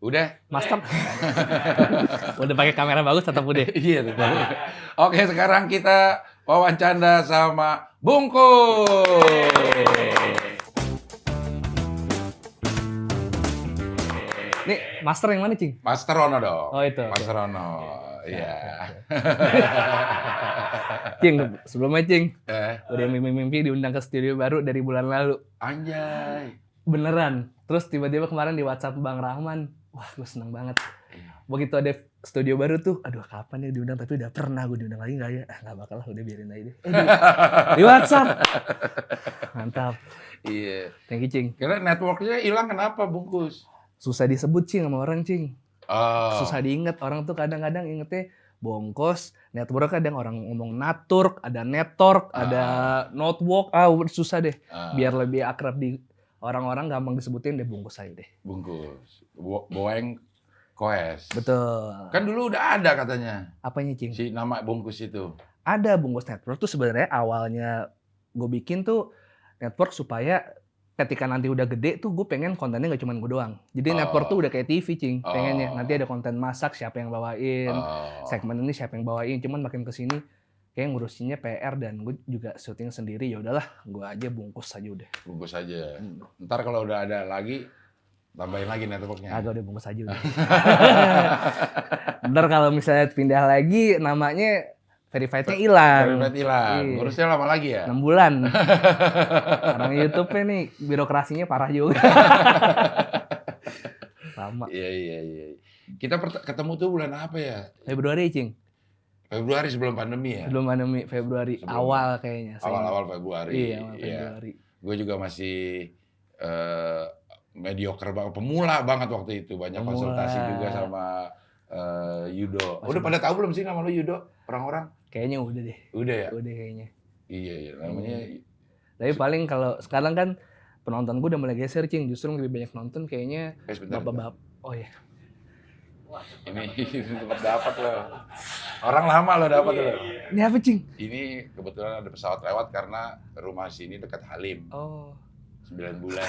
Udah? Master. Udah pakai kamera bagus tetap udah. Iya tetap. Oke, sekarang kita wawancara sama Bungkus. Nih, master yang mana, Cing? Master Rono dong. Oh, itu. Master Rono. Iya. Cing, sebelumnya Cing, Eh, udah mimpi-mimpi diundang ke studio baru dari bulan lalu. anjay. Beneran. Terus tiba-tiba kemarin di WhatsApp Bang Rahman, wah gue seneng banget. Begitu ada studio baru tuh, aduh kapan ya diundang, tapi udah pernah gue diundang lagi nggak ya? Nggak bakal lah, udah biarin aja deh. Di WhatsApp. Mantap. Iya. Thank you, Cing. Kira networknya hilang kenapa, Bungkus? Susah disebut, Cing, sama orang, Cing. Oh. Susah diinget. Orang tuh kadang-kadang ingetnya Bongkos, network kadang orang ngomong naturk, ada network, ada notebook. Susah deh. Biar lebih akrab di orang-orang gampang disebutin deh Bungkus aja deh. Bungkus. Boeng Koes. Betul. Kan dulu udah ada katanya. Apanya, Cing? Si nama Bungkus itu. Ada Bungkus Network tuh sebenarnya awalnya gue bikin tuh network supaya ketika nanti udah gede tuh gue pengen kontennya gak cuma gue doang. Jadi network tuh udah kayak TV, Cing. Pengennya nanti ada konten masak siapa yang bawain, segmen ini siapa yang bawain. Cuman makin kesini kayak ngurusinnya PR dan gue juga syuting sendiri. Ya udahlah, gue aja bungkus aja udah. Bungkus aja. Ntar kalau udah ada lagi tambahin lagi networknya. Agak udah bungkus aja udah. Ntar kalau misalnya pindah lagi namanya verified-nya hilang. Verified hilang. Ngurusnya lama lagi ya? 6 bulan. Orang YouTube-nya nih birokrasinya parah juga. Lama. Iya. Kita ketemu tuh bulan apa ya? Februari, Cing. Februari sebelum pandemi ya? Sebelum pandemi, Februari. Awal kayaknya. Awal-awal Februari. Iya, awal Februari. Gue juga masih mediocre banget, pemula banget waktu itu. Banyak konsultasi juga sama Yudo. Udah pada tahu belum sih nama lu Yudo? Orang-orang? Kayaknya udah deh. Udah ya? Udah kayaknya. Iya, namanya. Tapi paling kalau sekarang kan penonton gue udah mulai geser, Cing. Justru lebih banyak nonton kayaknya bapak-bapak. Oh iya. Ini tempat dapat loh. Orang lama lo dapat loh. Ini apa, Cing? Ini kebetulan ada pesawat lewat karena rumah sini dekat Halim. Oh. 9 bulan.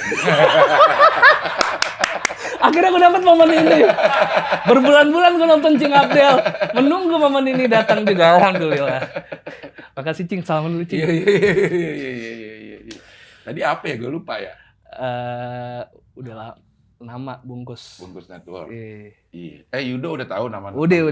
Akhirnya gue dapat momen ini. Berbulan-bulan gue nonton Cing Abdel. Menunggu momen ini datang juga. Alhamdulillah. Makasih, Cing. Salaman dulu, Cing. Iya. Tadi apa ya? Gue lupa ya. Udah nama Bungkus. Bungkus Network. Iya. Yudo udah tahu nama. Udah.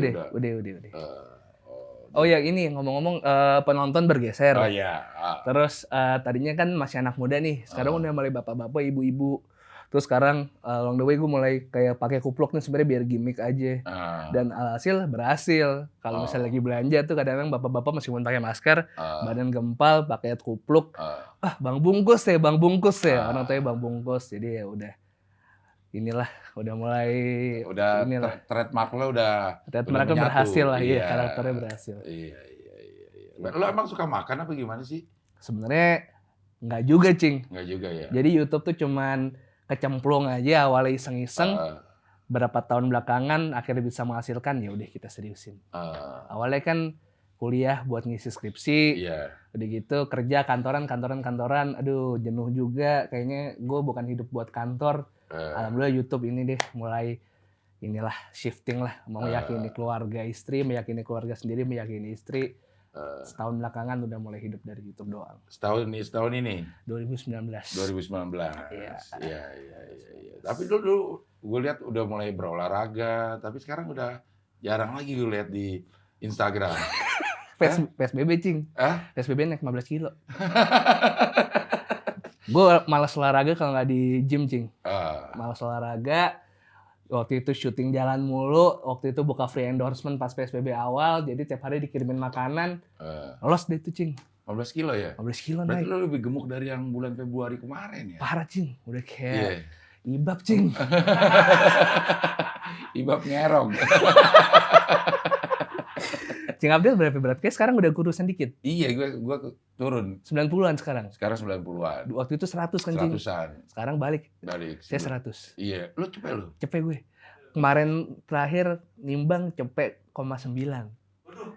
Oh ya, ini ngomong-ngomong penonton bergeser. Oh iya. Terus tadinya kan masih anak muda nih. Sekarang udah mulai bapak-bapak, ibu-ibu. Terus sekarang along the way gue mulai kayak pakai kupluk nih sebenarnya biar gimmick aja. Dan alhasil berhasil. Kalau misalnya lagi belanja tuh kadang-kadang bapak-bapak meskipun pakai masker, badan gempal, pakai kupluk. Bang Bungkus ya. Orang tuanya Bang Bungkus. Jadi ya udah. Inilah udah mulai trademark lo udah berhasil lah. Iya, karakternya berhasil. Iya. Lo emang suka makan apa gimana sih? Sebenarnya nggak juga, Cing. Nggak juga ya. Jadi YouTube tuh cuman kecemplung aja awalnya iseng-iseng. Berapa tahun belakangan akhirnya bisa menghasilkan, ya udah kita seriusin. Awalnya kan kuliah buat ngisi skripsi. Udah gitu kerja kantoran. Aduh, jenuh juga. Kayaknya gue bukan hidup buat kantor. Alhamdulillah YouTube ini deh mulai inilah shifting lah. Mau meyakini keluarga istri, meyakini keluarga sendiri, meyakini istri. Setahun belakangan udah mulai hidup dari YouTube doang. Setahun ini? 2019. Iya. Tapi dulu gue lihat udah mulai berolahraga, tapi sekarang udah jarang lagi gue lihat di Instagram. PSBB, Cing. PSBB naik 15 kilo. Gue malas olahraga kalau nggak di gym, Cing. Malas olahraga. Waktu itu syuting jalan mulu. Waktu itu buka free endorsement pas PSBB awal. Jadi tiap hari dikirimin makanan. Lolos deh itu, Cing. 15 kilo ya? 15 kilo berarti naik. Berarti lo lebih gemuk dari yang bulan Februari kemarin ya? Parah, Cing. Udah kayak ibab, Cing. Ibab ngerong. Cing Abdel berapa berat? Kayak sekarang udah kurusan dikit. Iya, gue turun. 90-an sekarang. Sekarang 90-an. Waktu itu 100 kan, Cing. 100-an. Sekarang balik. Saya 100. Iya. Lo cepet lo? Cepet gue. Kemarin terakhir nimbang cepet 0,9.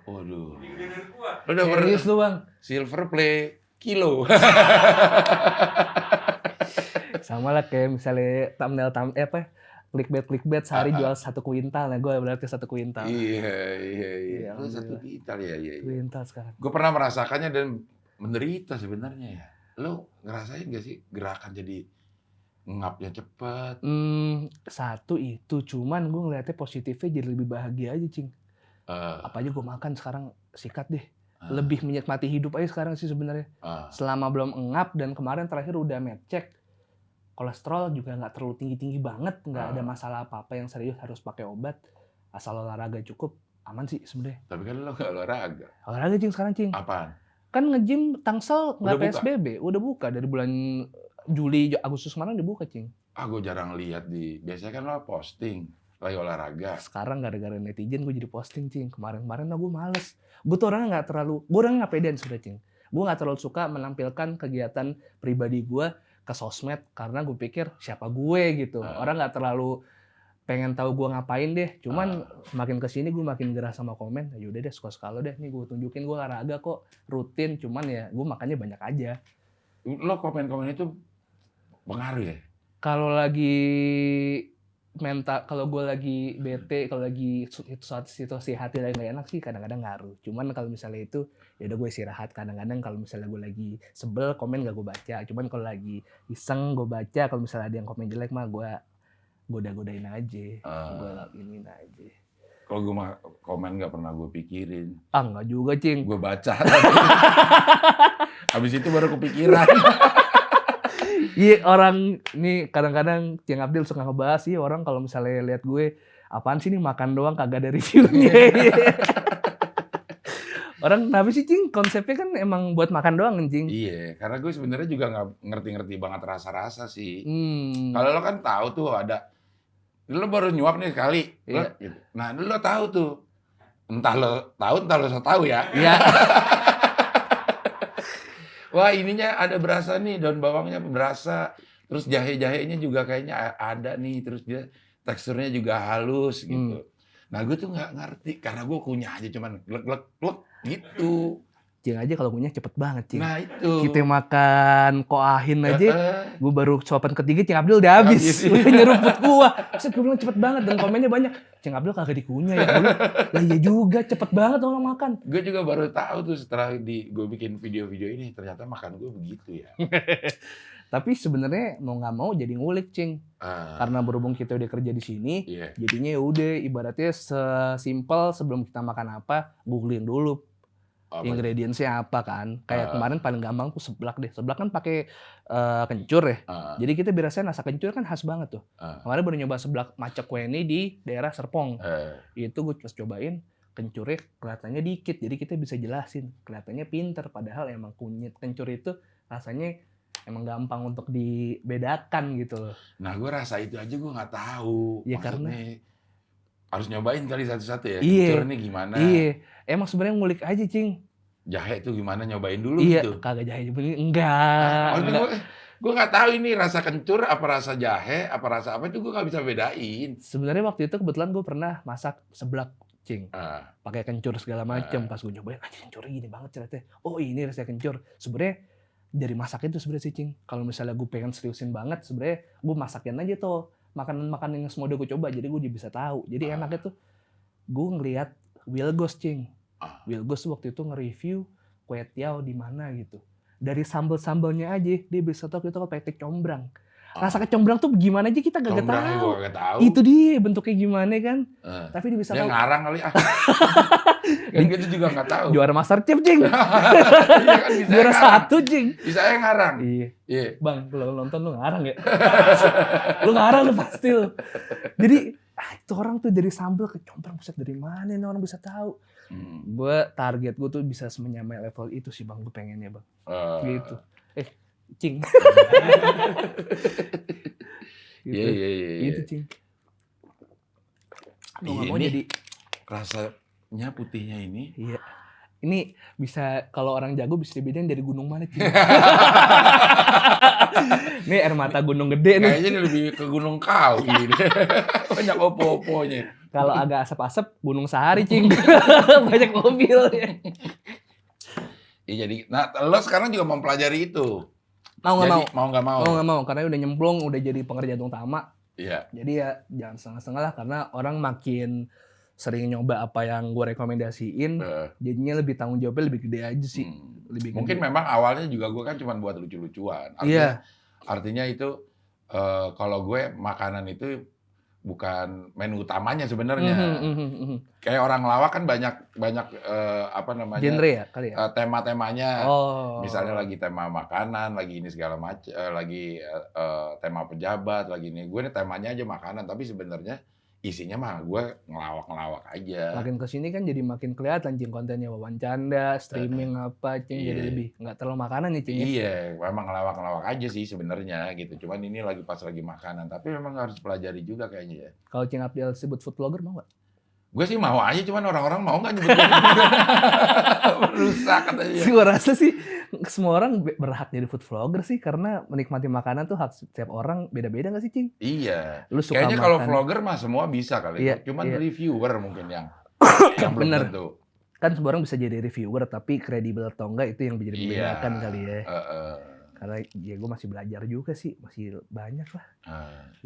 Waduh. Lo udah serius lu, Bang? Silver play kilo. Sama lah kayak misalnya thumbnail clickbait sehari jual 1 kuintal. Nah, gue berarti 1 kuintal. Iya. Lu 1 kuintal ya. Kuintal sekarang. Gue pernah merasakannya dan menderita sebenarnya ya. Lu ngerasain gak sih gerakan jadi ngapnya cepet? Satu itu, cuman gue ngeliatnya positifnya jadi lebih bahagia aja, Cing. Apa aja gue makan sekarang sikat deh. Lebih menikmati hidup aja sekarang sih sebenarnya. Selama belum ngap dan kemarin terakhir udah med check, kolesterol juga nggak terlalu tinggi banget, nggak ada masalah apa-apa yang serius harus pakai obat, asal olahraga cukup, aman sih sebenarnya. Tapi kan lo nggak olahraga. Olahraga, Cing, sekarang, Cing. Apaan? Kan nge-gym Tangsel nggak PSBB, udah buka dari bulan Juli Agustus kemarin udah buka, Cing. Gue jarang lihat biasanya kan lo posting lagi olahraga. Sekarang gara-gara netizen gue jadi posting, Cing. Kemarin gue males. Gue tuh orangnya nggak pedean sebenarnya, Cing. Gue nggak terlalu suka menampilkan kegiatan pribadi gue ke sosmed karena gue pikir siapa gue gitu. Orang nggak terlalu pengen tahu gue ngapain deh. Cuman semakin kesini gue makin gerah sama komen. Yaudah deh, suka-suka lo deh. Nih gue tunjukin gue olahraga kok rutin. Cuman ya gue makannya banyak aja. Lo komen-komen itu pengaruh ya? Kalau lagi mental, kalau gue lagi bete, kalau lagi situasi hati lagi nggak enak sih kadang-kadang ngaruh. Cuman kalau misalnya itu ya udah gue istirahat. Kadang-kadang kalau misalnya gue lagi sebel komen gak gue baca. Cuman kalau lagi iseng gue baca. Kalau misalnya ada yang komen jelek mah gue goda-godain aja, gue lakinin aja. Kalau gue mah komen gak pernah gue pikirin. Enggak juga, Cing. Gue baca. Habis itu baru kepikiran. Iya, orang nih kadang-kadang Cing Abdil suka ngebahas sih orang kalau misalnya lihat gue apaan sih nih makan doang kagak ada reviewnya. Orang kenapa sih, Cing? Konsepnya kan emang buat makan doang, Cing. Iya, karena gue sebenarnya juga nggak ngerti-ngerti banget rasa-rasa sih. Kalau lo kan tahu tuh ada, lo baru nyuap nih sekali, iya. Gitu. Nah lo tahu tuh, entah lo so tahu ya. Iya. Wah ininya ada berasa nih, daun bawangnya berasa, terus jahe-jahenya juga kayaknya ada nih, terus dia teksturnya juga halus gitu. Nah gue tuh nggak ngerti, karena gue kunyah aja cuman glek gitu. Cing aja kalau kunyah cepet banget, Cing. Nah itu. Kita makan koahin aja, gue baru suapan ketiga Cing Abdil udah habis. Udah nyeruput gua. Terus gue bilang cepet banget dan komennya banyak. Cing Abdil kagak dikunyah ya dulu. Lah iya juga, cepet banget orang makan. Gue juga baru tahu tuh setelah gue bikin video-video ini, ternyata makan gue begitu ya. Tapi sebenarnya mau nggak mau jadi ngulik, Cing. Karena berhubung kita udah kerja di sini, jadinya ya udah ibaratnya sesimpel sebelum kita makan apa, googling dulu. Ingredientsnya apa kan? Kayak kemarin paling gampang tuh seblak deh. Seblak kan pakai kencur ya. Jadi kita biasanya rasa kencur kan khas banget tuh. Kemarin baru nyoba seblak macak kueni di daerah Serpong. Itu gue pas cobain kencurnya kelihatannya dikit. Jadi kita bisa jelasin. Kelihatannya pinter. Padahal emang kunyit kencur itu rasanya emang gampang untuk dibedakan gitu loh. Nah gue rasa itu aja gue nggak tahu. Ya, maksudnya karena harus nyobain kali satu-satu ya. Kencur ini gimana? Iya. Emang sebenarnya ngulik aja, Cing. Jahe itu gimana, nyobain dulu Iya, gitu? kagak jahe. Enggak. Gue nggak tahu ini rasa kencur, apa rasa jahe, apa rasa apa itu gue nggak bisa bedain. Sebenarnya waktu itu kebetulan gue pernah masak seblak, Cing. Pakai kencur segala macam. Pas gue nyobain, kencurnya gini banget ternyata. Oh ini rasa kencur. Sebenarnya dari masak itu sebenarnya sih, Cing. Kalau misalnya gue pengen seriusin banget, sebenarnya gue masakin aja tuh makanan-makanan yang semua udah gue coba. Jadi gue bisa tahu. Jadi enaknya tuh gue ngelihat Wilgos, Cing. Wilgos waktu itu nge-review kue tiao di mana gitu. Dari sambal-sambalnya aja dia bisa tahu kita kalau pakai kecombrang. Rasa kecombrang tuh gimana aja kita gak tahu. Itu dia bentuknya gimana kan. Tapi dia bisa tahu. Dia ngarang kali Kan gitu juga nggak tahu. Juara MasterChef, Cing. Iya kan, juara ngarang. 1, Cing. Bisa yang ngarang. Iya. Bang, kalau nonton lu ngarang ya. Lu ngarang lu pasti lu. Jadi itu orang tuh dari sambal ke combrang, buset dari mana nih orang bisa tahu. Gue target gue tuh bisa menyamai level itu sih, Bang. Gue pengennya, Bang. Gitu. Cing. Iya. Gitu, Cing. Mau jadi rasanya putihnya ini. Iya. Ini bisa kalau orang jago bisa dibedain dari gunung mana, Cing. Ini air mata gunung gede nih. Kayaknya lebih ke Gunung Kawi. Banyak opo-oponya. Kalau agak asap-asap Gunung Sahari, Cing. Banyak mobil. Ya jadi, nah lo sekarang juga mempelajari itu. Mau nggak mau? Mau nggak mau? Mau nggak mau, karena udah nyemplung, udah jadi pengerjaan utama. Iya. Jadi ya jangan setengah-setengah lah, karena orang makin sering nyoba apa yang gue rekomendasiin, jadinya lebih tanggung jawabnya lebih gede aja sih. Lebih Mungkin gede. memang awalnya juga gue kan cuma buat lucu-lucuan. Artinya itu kalau gue makanan itu bukan menu utamanya sebenarnya. Kayak orang lawak kan banyak apa namanya? Genre ya kali ya. Tema-temanya. Oh. Misalnya lagi tema makanan, lagi ini segala macam, lagi tema pejabat, lagi ini. Gue ini temanya aja makanan, tapi sebenarnya isinya mah gue ngelawak-ngelawak aja. Makin kesini kan jadi makin kelihatan Cing, kontennya wawancara, streaming apa Cing, jadi lebih nggak terlalu makanan nih Cing. Iya, memang ngelawak-ngelawak aja sih sebenarnya gitu. Cuman ini lagi pas lagi makanan, tapi memang harus pelajari juga kayaknya ya. Kalau Cing Abdel sebut food vlogger mau nggak? Gue sih mau aja, cuman orang-orang mau nggak nyebut rusak katanya. Gue rasa sih semua orang berhak jadi food vlogger sih, karena menikmati makanan tuh hak setiap orang beda-beda nggak sih Cing? Iya. Lu suka kayaknya kalau vlogger mah semua bisa kali. Cuman reviewer mungkin yang belum tentu. Kan semua orang bisa jadi reviewer, tapi kredibel atau enggak itu yang bisa membedakan kali ya. Karena ya gue masih belajar juga sih, masih banyak lah.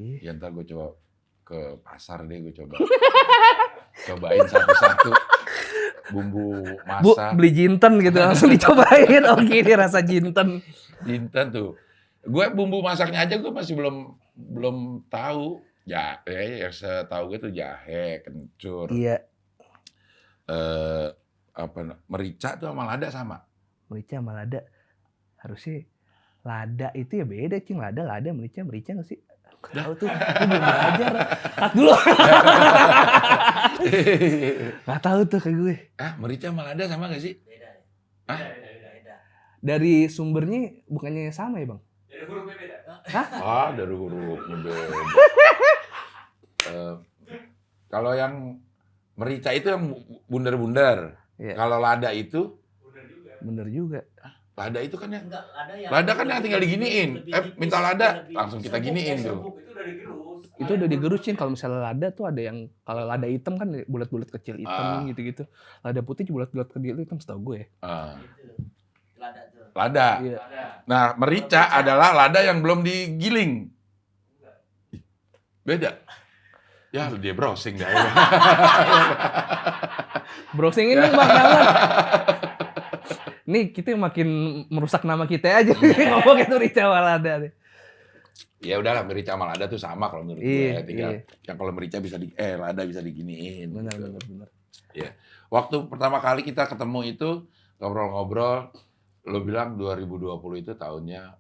Ya ntar gue coba ke pasar deh, gue cobain satu-satu bumbu masak. Bu, beli jinten gitu langsung dicobain. Oh gini rasa jinten. Jinten tuh. Gue bumbu masaknya aja gue masih belum tahu. Ya, yang setahu gue tuh jahe, kencur. Iya. Merica tuh sama lada sama. Merica sama lada. Harusnya lada itu ya beda Cing. Lada, merica nggak sih? Tahu tuh, gue belum belajar. Cut dulu. Nggak tahu tuh kayak gue. Merica sama lada sama nggak sih? Beda. Beda. Dari sumbernya bukannya sama ya Bang? Dari hurufnya beda. Dari hurufnya beda. Kalau yang merica itu yang bundar-bundar. Kalau lada itu bener juga. Lada itu kan yang Enggak, lada kan yang tinggal diginiin. Minta lada, langsung kita giniin tuh. Itu udah digerus. Itu udah digerusin. Kalau misalnya lada tuh ada yang, kalau lada hitam kan bulat-bulat kecil hitam gitu-gitu. Lada putih bulat-bulat kecil hitam setahu gue. Lada tuh. Lada. Iya. Nah, merica adalah lada yang belum digiling. Beda. Ya, dia browsing dah. Browsing ini Bang, jangan. Nih kita makin merusak nama kita aja ngomong itu merica sama lada nih. Ya udahlah, merica sama lada tuh sama kalau menurut gue. Tinggal yang kalau merica bisa lada bisa diginiin. Benar. Ya. Waktu pertama kali kita ketemu itu ngobrol-ngobrol, lo bilang 2020 itu tahunnya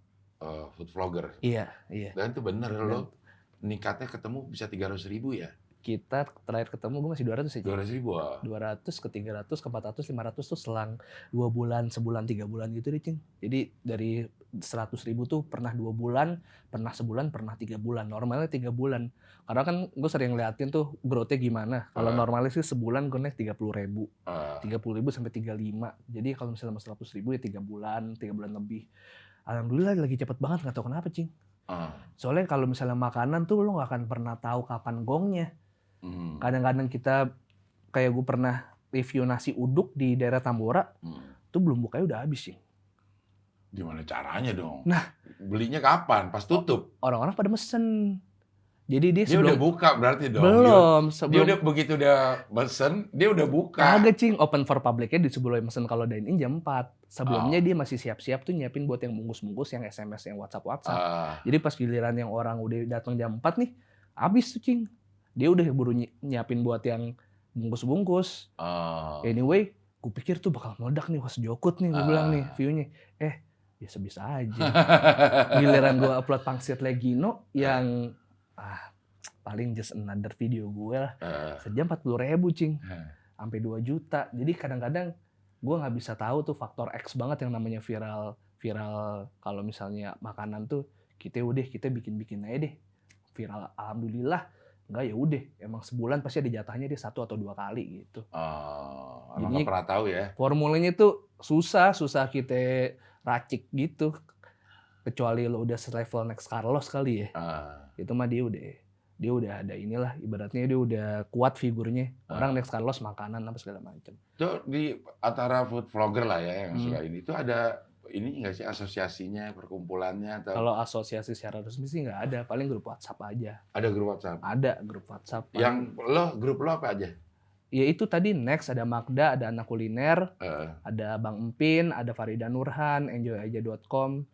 food vlogger. Iya. Dan itu bener lo meningkatnya ketemu bisa 300.000 ya. Kita terakhir ketemu gue masih 200 ya. 200.000. 200 ke 300 ke 400 500 tuh selang 2 bulan, sebulan, 3 bulan gitu deh Cing. Jadi dari 100.000 tuh pernah 2 bulan, pernah sebulan, pernah 3 bulan. Normalnya 3 bulan. Karena kan gue sering liatin tuh growth-nya gimana. Kalau normalnya sih sebulan gue naik 30.000. 30.000 sampai 35. Jadi kalau misalnya 100.000 ya 3 bulan lebih. Alhamdulillah lagi cepet banget, nggak tahu kenapa Cing. Soalnya kalau misalnya makanan tuh lo nggak akan pernah tahu kapan gongnya. Kadang-kadang kita kayak gue pernah review nasi uduk di daerah Tambora, tuh belum bukanya udah habis sih. Gimana caranya dong? Nah, belinya kapan? Pas tutup? Orang-orang pada mesen. Jadi dia udah buka berarti dong? Belum. Dia udah begitu udah mesen, dia udah buka. Kagak Cing, open for public-nya di sebelum mesen kalau dine-in jam 4. Sebelumnya dia masih siap-siap tuh nyiapin buat yang bungkus-bungkus, yang SMS, yang WhatsApp. Jadi pas giliran yang orang udah datang jam 4 nih, habis tuh Cing. Dia udah buru nyiapin buat yang bungkus-bungkus. Anyway, gue pikir tuh bakal meledak nih, pas jokut nih, gue bilang nih view-nya. Ya sebisa aja. Giliran gue upload pangsit Legino yang paling just another video gue lah. Sejam 40.000 Cing. Sampai 2 juta. Jadi kadang-kadang gue nggak bisa tahu tuh faktor X banget yang namanya viral kalau misalnya makanan tuh kita bikin aja deh. Viral alhamdulillah. Enggak ya udah, emang sebulan pasti ada jatahnya dia 1 atau 2 kali gitu. Emang nggak pernah tahu ya. Formulanya tuh susah kita racik gitu. Kecuali lo udah selevel Next Carlos kali ya. Itu mah dia udah ada inilah, ibaratnya dia udah kuat figurnya. Orang Next Carlos makanan apa segala macam. Itu di antara food vlogger lah ya yang suka ini. Itu ada ini nggak sih asosiasinya, perkumpulannya atau Kalau asosiasi secara resmi sih nggak ada, paling grup WhatsApp aja. ada grup WhatsApp? Ada grup WhatsApp. Yang grup lo apa aja? Ya itu tadi Next, ada Magda, ada Anak Kuliner, Eh, ada Bang Empin, ada Farida Nurhan, enjoyaja.com,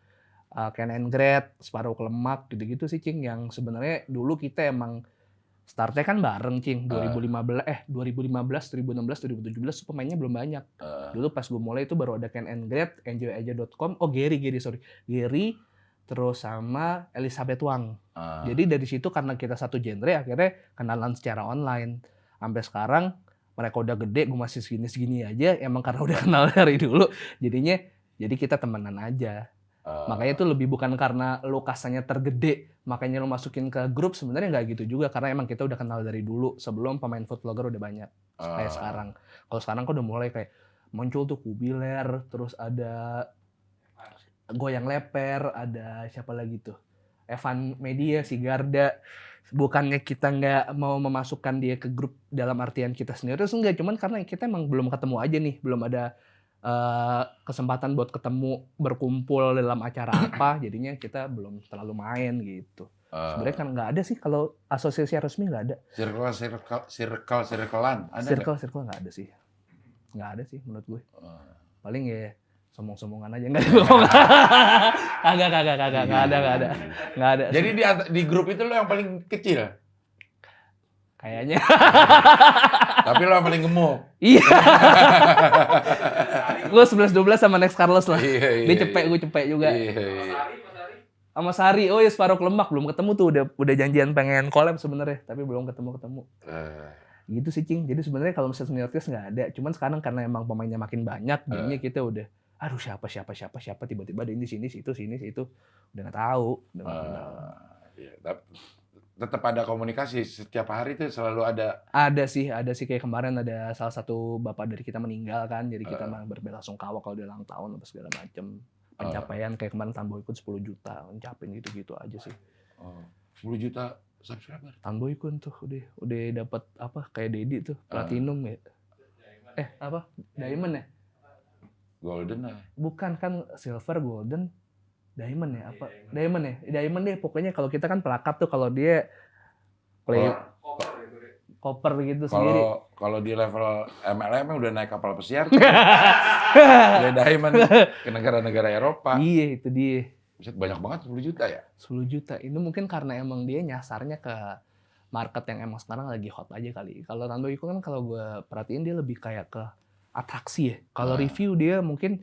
Ken and Grade, Separuh Kelemak, gitu-gitu sih Cing. Yang sebenarnya dulu kita emang startnya kan bareng Cing, 2015, 2016, 2017 pemainnya belum banyak. Dulu pas gue mulai itu baru ada Ken and Grade, enjoyaja.com, Gary, terus sama Elizabeth Wang. Jadi dari situ karena kita satu genre akhirnya kenalan secara online. Sampai sekarang mereka udah gede, gue masih segini-segini aja. Emang karena udah kenal dari dulu, jadi kita temenan aja. Makanya itu lebih bukan karena lo kasanya tergede, makanya lo masukin ke grup, sebenarnya nggak gitu juga. Karena emang kita udah kenal dari dulu, sebelum pemain food vlogger udah banyak. Kayak sekarang. Kalau sekarang kok udah mulai kayak muncul tuh Kubiler, terus ada Goyang Leper, ada siapa lagi tuh? Evan Media, si Garda. Bukannya kita nggak mau memasukkan dia ke grup dalam artian kita sendiri, terus enggak, cuman karena kita emang belum ketemu aja nih, belum ada kesempatan buat ketemu, berkumpul dalam acara apa, jadinya kita belum terlalu main gitu. Sebenarnya kan nggak ada sih, kalau asosiasi resmi nggak ada. Circle-circlean ada nggak? Circle nggak ada sih. Nggak ada sih menurut gue. Paling ya sombong-sombongan aja, nggak ada. Nggak ada. Jadi di grup itu lo yang paling kecil, Kayaknya. tapi lo yang paling gemuk. Iya. Gue 11-12 sama Next Carlos lah. Iya, Dia cepek, gue cepek juga. Iya. Sama Sari, oh ya Separuh Kelemak belum ketemu tuh, udah janjian pengen collab sebenarnya, tapi belum ketemu. Gitu sih Cing. Jadi sebenarnya kalau misalnya senioritas nggak ada, cuman sekarang karena emang pemainnya makin banyak, jadinya kita udah, aduh siapa tiba-tiba ada ini sini situ, udah nggak tahu. Iya, tetap ada komunikasi setiap hari itu selalu ada. Ada sih kayak kemarin ada salah satu bapak dari kita meninggal kan, jadi kita mah berbelasungkawa kalau dia ulang tahun atau segala macam. Pencapaian kayak kemarin Tanboy ikut 10 juta, mencapain gitu-gitu aja sih. 10 juta subscriber. Tanboy Kun tuh udah dapat apa kayak Dedi tuh, platinum ya. Apa? Diamond ya? Golden lah. Bukan kan silver, golden, diamond ya apa? Diamond ya? Diamond deh pokoknya. Kalau kita kan pelakat tuh, kalau dia play koper gitu sendiri. Kalau di level MLM udah naik kapal pesiar. Udah diamond ke negara-negara Eropa. Iya, itu dia. Banyak banget 10 juta ya? 10 juta. Ini mungkin karena emang dia nyasarnya ke market yang emang sekarang lagi hot aja kali. Kalau Rando Iko kan kalau gue perhatiin dia lebih kayak ke atraksi ya. Kalau review dia mungkin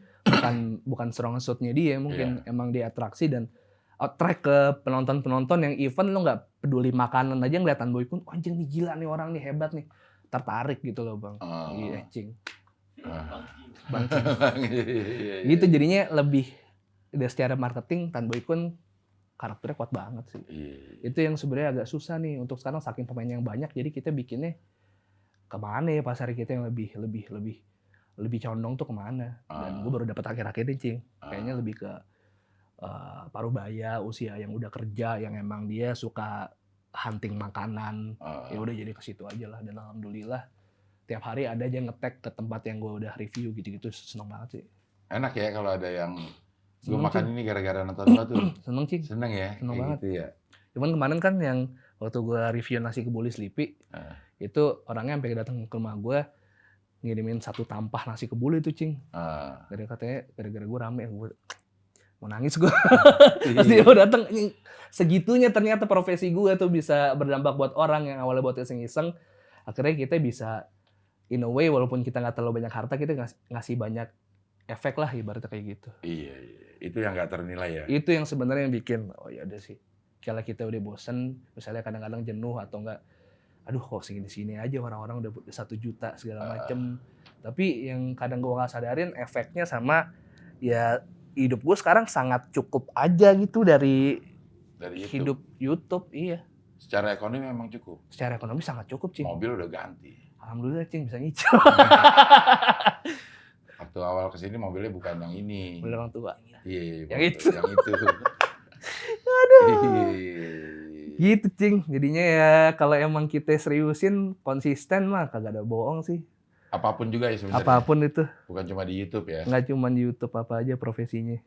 bukan strong suit-nya dia, mungkin emang dia atraksi dan attract ke penonton-penonton yang even lo nggak peduli makanan aja ngeliat Tanboy Kun, anjing nih gila nih orang nih, hebat nih. Tertarik gitu loh Bang. Iya, Cing. Bang Cing. Gitu jadinya lebih dari secara marketing Tanboy Kun karakternya kuat banget sih. Itu yang sebenarnya agak susah nih untuk sekarang, saking pemain yang banyak, jadi kita bikinnya kemana ya pasar kita yang lebih condong tuh kemana. Dan gue baru dapat akhir-akhir ini Cing. Kayaknya lebih ke parubaya, usia yang udah kerja, yang emang dia suka hunting makanan. Ya udah jadi ke situ aja lah. Dan alhamdulillah tiap hari ada aja nge-tag ke tempat yang gue udah review gitu-gitu. Seneng banget sih. Enak ya kalau ada yang gue Seneng, makan Cing. ini gara-gara nonton lo tuh. Seneng Cing. Seneng ya? Seneng kayak banget. gitu ya. Cuman kemarin kan yang waktu gue review nasi kebuli Sleepy, itu orangnya sampai datang ke rumah gue ngirimin 1 tampah nasi kebuli itu Cing. Gara-gara gue rame, gue mau nangis gue. Terus dia datang, segitunya ternyata profesi gue tuh bisa berdampak buat orang yang awalnya buat iseng-iseng. Akhirnya kita bisa in a way, walaupun kita nggak terlalu banyak harta, kita ngasih banyak efek lah ibaratnya kayak gitu. Iya. Itu yang nggak ternilai ya. Itu yang sebenarnya yang bikin, oh ya udah sih. Kalau kita udah bosen, misalnya kadang-kadang jenuh atau enggak, aduh kok segini-sini aja orang-orang udah 1 juta segala macem. Tapi yang kadang gue nggak sadarin efeknya sama ya hidup gue sekarang sangat cukup aja gitu dari YouTube. hidup YouTube. Iya. Secara ekonomi memang cukup. Secara ekonomi sangat cukup Cing. Mobil udah ganti. Alhamdulillah Cing, bisa nyicil. Waktu awal kesini mobilnya bukan yang ini. Mobil orang tua. Iya. Yang itu. Yang itu. Aduh. Gitu Cing. Jadinya ya kalau emang kita seriusin konsisten mah kagak ada bohong sih. Apapun juga ya sebenarnya. Apapun itu. Bukan cuma di YouTube ya. Nggak cuma di YouTube, apa aja profesinya.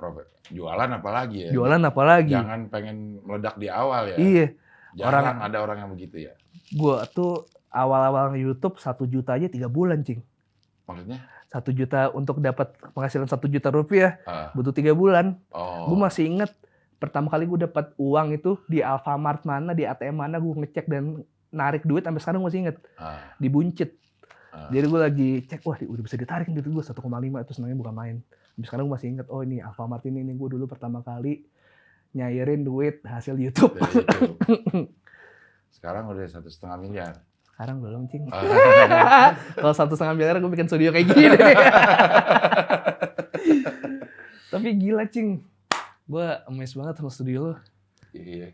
Jualan apalagi ya. Jualan apalagi. Jangan pengen meledak di awal ya. Iya. Jarang ada orang yang begitu ya. Gua tuh awal-awal YouTube 1 juta aja 3 bulan, Cing. Maksudnya? 1 juta untuk dapat penghasilan 1 juta rupiah butuh 3 bulan. Oh. Gue masih inget pertama kali gue dapat uang itu di Alfamart mana, di ATM mana, gue ngecek dan narik duit sampai sekarang gue masih inget. Di Buncit. Jadi gue lagi cek, wah udah bisa ditarik duit gue 1,5, itu senangnya bukan main. Sampai sekarang gue masih inget, oh ini Alfamart ini gue dulu pertama kali nyairin duit hasil YouTube. Sekarang udah 1,5 miliar. Sekarang belum, Cing. Kalau 1,5 miliar gue bikin studio kayak gini. Tapi gila, Cing. Gue amazed banget sama studio lo. Iya.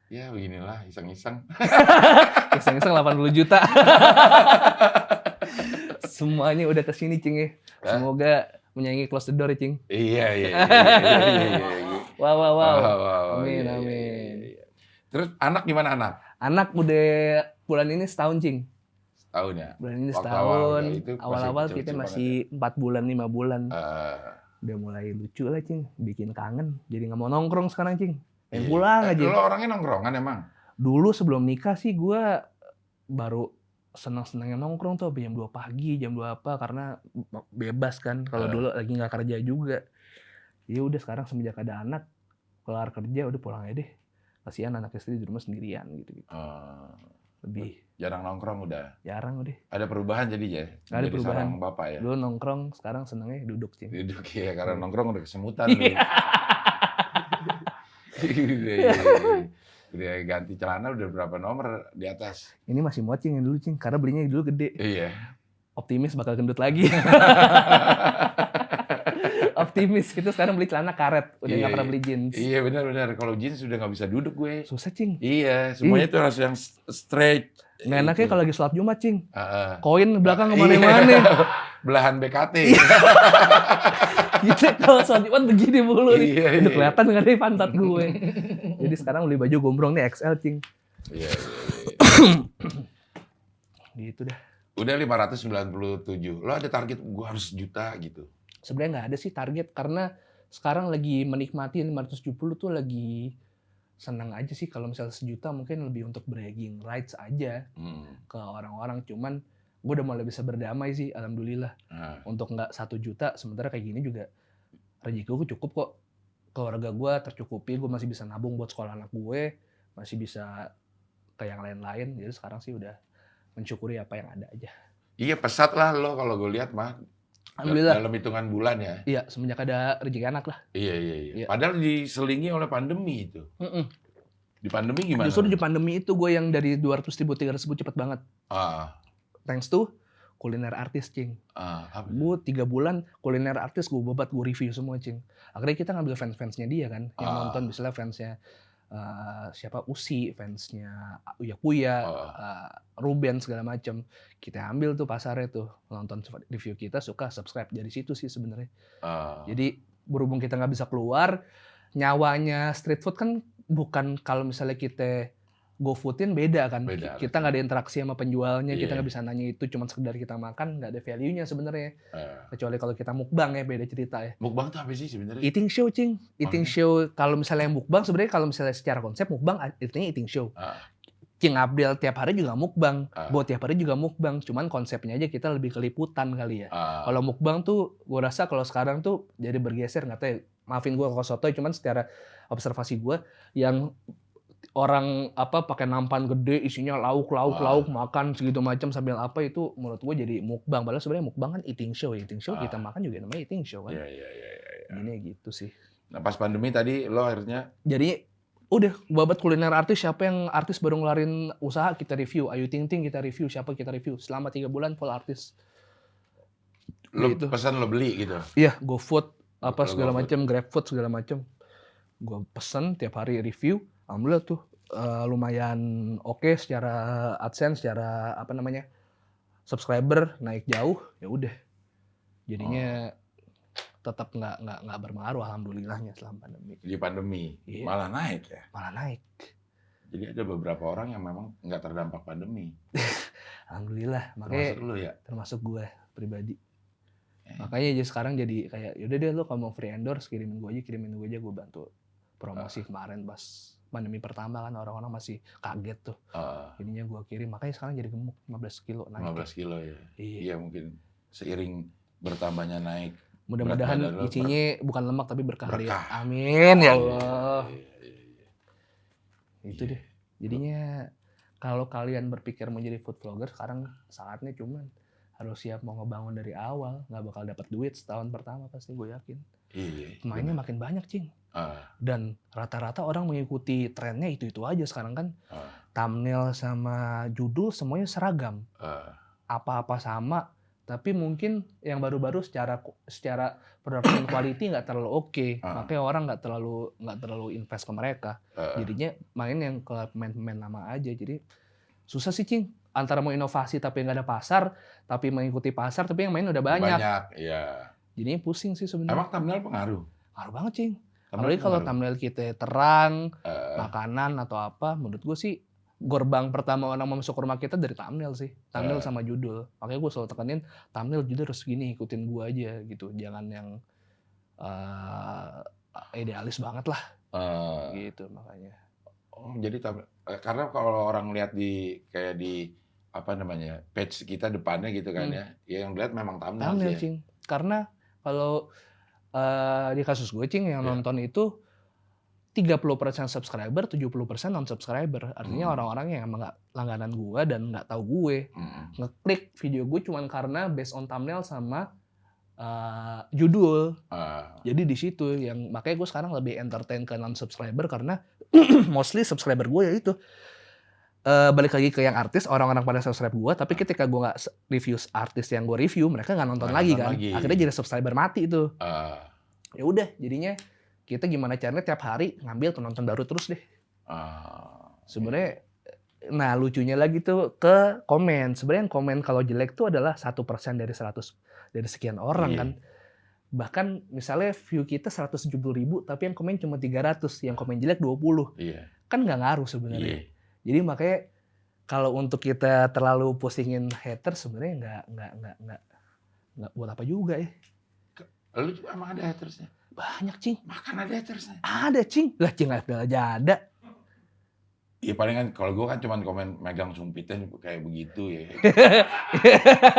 Ya beginilah, iseng-iseng. Iseng-iseng 80 juta. Semuanya udah kesini, Cing ya. Semoga menyaingi Close the Door, Cing. Iya. Wow. Amin. Terus anak gimana anak? Anak udah bulan ini setahun, Cing. Setahun ya? Bulan ini Waktu setahun. awal, Awal-awal kita masih 4 bulan, 5 bulan. Udah mulai lucu lah, Cing. Bikin kangen. Jadi nggak mau nongkrong sekarang, Cing. Pulang aja. Lo orangnya nongkrongan emang? Dulu sebelum nikah sih gue baru senang-senangnya nongkrong tuh jam 2 pagi, jam 2 apa, karena bebas kan. Kalau dulu lagi nggak kerja juga. Ya udah sekarang semenjak ada anak, kelar kerja udah pulang aja deh. Kasihan anak istri di rumah sendirian gitu. Lebih jarang nongkrong udah. Jarang udah. Ada perubahan jadi ya? Ada perubahan. Seorang bapak ya? Dulu nongkrong, sekarang senangnya duduk, Cing. Duduk ya, karena nongkrong udah kesemutan. Udah ganti celana udah berapa nomor di atas? Ini masih muat, Cing, yang dulu, Cing. Karena belinya dulu gede. Iya. Optimis bakal gendut lagi. Optimis. Itu sekarang beli celana karet. Udah nggak pernah beli jeans. Iya benar. Kalau jeans udah nggak bisa duduk gue. Susah, Cing. Iya. Semuanya tuh harus yang straight. Nggak enaknya kalau lagi sholat Jumat, Cing. Koin belakang kemana-mana. Belahan BKT. Gitu kalau sholat Jumat begini mulu nih. Iya. Udah kelihatan nggak dari pantat gue. Jadi sekarang beli baju gombrong nih XL, Cing. Iya. Gitu dah. Udah 597. Lo ada target gue harus juta gitu? Sebenarnya nggak ada sih target, karena sekarang lagi menikmati 570 tuh lagi senang aja sih. Kalau misalnya 1 juta mungkin lebih untuk bragging rights aja ke orang-orang. Cuman gue udah mulai bisa berdamai sih, alhamdulillah. Untuk nggak 1 juta, sementara kayak gini juga rezeki gue cukup kok. Keluarga gue tercukupi, gue masih bisa nabung buat sekolah anak gue, masih bisa ke yang lain-lain. Jadi sekarang sih udah mensyukuri apa yang ada aja. Iya, pesat lah lo kalau gue lihat mah. Alhamdulillah. Dalam hitungan bulan ya. Iya, semenjak ada rezeki anak lah. Iya. Padahal diselingi oleh pandemi itu. Di pandemi gimana? Justru di pandemi itu gue yang dari 200.000, 300.000 cepet banget. Thanks to kuliner artis, Cing. Gue 3 bulan kuliner artis gue babat, gue review semua, Cing. Akhirnya kita ngambil fans-fansnya dia kan. Yang nonton misalnya fansnya siapa Usi, fansnya Uya Kuya, Ruben segala macam. Kita ambil tuh pasarnya tuh, nonton review kita, suka subscribe dari situ sih sebenarnya. Jadi berhubung kita nggak bisa keluar, nyawanya street food kan bukan kalau misalnya kita GoFoodin beda kan. Kita nggak ada interaksi sama penjualnya, kita nggak bisa nanya itu, cuma sekedar kita makan, nggak ada value-nya sebenarnya. Kecuali kalau kita mukbang ya, beda cerita ya. Mukbang tuh apa sih sebenarnya? Eating show, Cing. Eating show. Kalau misalnya mukbang, sebenarnya kalau misalnya secara konsep mukbang artinya eating show. Cing Abdel tiap hari juga mukbang, Bo tiap hari juga mukbang. Cuman konsepnya aja kita lebih ke liputan kali ya. Kalau mukbang tuh, gue rasa kalau sekarang tuh jadi bergeser, nggak tahu. Maafin gue kalau sotoy, cuman secara observasi gue, yang orang pakai nampan gede isinya lauk makan segitu macam sambil apa, itu menurut gue jadi mukbang. Padahal sebenarnya mukbang kan eating show kita makan juga namanya eating show kan. Iya. Ini gitu sih. Nah pas pandemi tadi lo akhirnya jadi udah babat kuliner artis, siapa yang artis baru ngeluarin usaha kita review, Ayu Ting Ting kita review, siapa kita review selama 3 bulan full artis. Lo gitu. pesan lo beli gitu. Iya, GoFood segala macam, GrabFood segala macam. Gue pesan tiap hari review. Alhamdulillah tuh lumayan oke secara AdSense, secara subscriber naik jauh. Ya udah, jadinya tetap nggak berpengaruh alhamdulillahnya selama pandemi. Di pandemi malah naik ya? Malah naik. Jadi ada beberapa orang yang memang nggak terdampak pandemi. Alhamdulillah, makanya Termasuk lu ya. termasuk gue pribadi. Eh. Makanya aja sekarang jadi kayak yaudah deh lu kalau mau free endorse kirimin gue aja gue bantu promosi kemarin pas pandemi pertama kan orang-orang masih kaget tuh. Jadinya gue kirim, makanya sekarang jadi gemuk 15 kilo naik. 15 kilo ya. Iya. Iya mungkin seiring bertambahnya naik. Mudah-mudahan berat badan lo isinya bukan lemak tapi berkah. berkah. Amin ya Allah. Iya. Itu deh. Jadinya kalau kalian berpikir mau jadi food vlogger sekarang saatnya, cuman harus siap mau ngebangun dari awal. Nggak bakal dapat duit setahun pertama pasti, gue yakin. Iya. Pemainnya makin banyak, Cing. Dan rata-rata orang mengikuti trennya itu-itu aja sekarang kan. Thumbnail sama judul semuanya seragam. Apa-apa sama, tapi mungkin yang baru-baru secara production quality nggak terlalu oke. Makanya orang nggak terlalu invest ke mereka. Jadinya main yang ke pemain-pemain lama aja. Jadi susah sih, Cing. Antara mau inovasi tapi nggak ada pasar, tapi mengikuti pasar tapi yang main udah banyak. Iya. Jadinya pusing sih sebenarnya. Emang thumbnail pengaruh? Ngaruh banget, Cing. Apalagi kalau thumbnail kita terang, makanan atau apa, menurut gue sih gerbang pertama orang mau masuk ke rumah kita dari thumbnail sih. Thumbnail sama judul. Makanya gue selalu tekanin thumbnail judul harus gini, ikutin gue aja gitu. Jangan yang idealis banget lah. Gitu makanya. Oh, jadi karena kalau orang lihat di kayak di apa namanya page kita depannya gitu kan ya yang lihat memang thumbnail Thumbnail, ya. Cing. Karena kalau di kasus gue, Cing, yang nonton itu 30% subscriber, 70% non-subscriber. Artinya orang-orang yang emang gak langganan gue dan gak tahu gue. Ngeklik video gue cuman karena based on thumbnail sama judul. Jadi di situ yang makanya gue sekarang lebih entertain ke non-subscriber karena mostly subscriber gue ya itu. Balik lagi ke yang artis, orang-orang pada subscribe gue, tapi ketika gue gak review artis yang gue review, mereka gak nonton lagi kan. Akhirnya jadi subscriber mati itu. Ya udah, jadinya kita gimana caranya tiap hari ngambil penonton baru terus deh. Sebenarnya, nah lucunya lagi tuh ke komen. Sebenarnya komen kalau jelek tuh adalah 1% dari 100 dari sekian orang kan. Bahkan misalnya view kita 170.000, tapi yang komen cuma 300, yang komen jelek 20. Kan nggak ngaruh sebenarnya. Jadi makanya kalau untuk kita terlalu pusingin hater sebenarnya nggak buat apa juga ya. Lu emang ada hatersnya? Banyak, Cing. Makan ada hatersnya? Ada, Cing. Lah, Cing aja ada. Iya paling kan kalau gue kan cuma komen megang sumpitnya kayak begitu ya.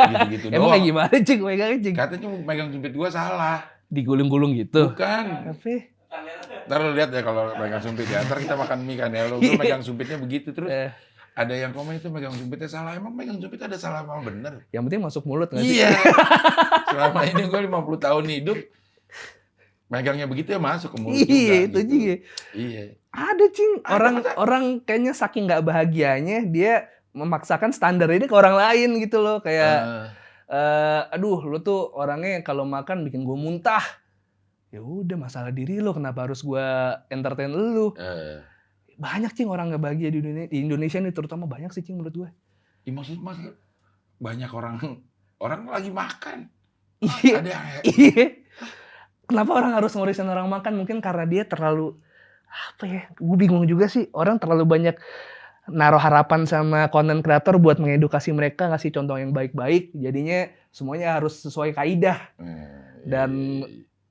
Gitu-gitu doang. Emang kayak gimana, Cing? Megangnya, Cing? Katanya megang sumpit gue salah. Digulung-gulung gitu? Bukan. Tapi Ntar lu lihat ya kalau megang sumpit ya. Ntar kita makan mie kan ya. Lu megang sumpitnya begitu terus. Ada yang komen itu megang sumpitnya salah. Emang megang sumpit ada salah apa bener? Yang penting masuk mulut nggak sih? Iya. Selama ini gue 50 tahun hidup. Megangnya begitu ya masuk ke mulut juga. Iya, itu gitu. juga. Iya. Ada, Cing. Orang kayaknya saking nggak bahagianya, dia memaksakan standar ini ke orang lain gitu loh. Kayak, aduh lu tuh orangnya kalau makan bikin gue muntah. Ya udah masalah diri lo, kenapa harus gue entertain lu? Banyak, Cing, orang nggak bahagia di Indonesia ini terutama banyak sih, Cing, menurut gue. Ya, maksudnya banyak orang lagi makan. Iya. Ada Iya. Kenapa orang harus ngurusin orang makan? Mungkin karena dia terlalu apa ya? Gue bingung juga sih. Orang terlalu banyak naruh harapan sama konten kreator buat mengedukasi mereka, ngasih contoh yang baik-baik. Jadinya semuanya harus sesuai kaidah dan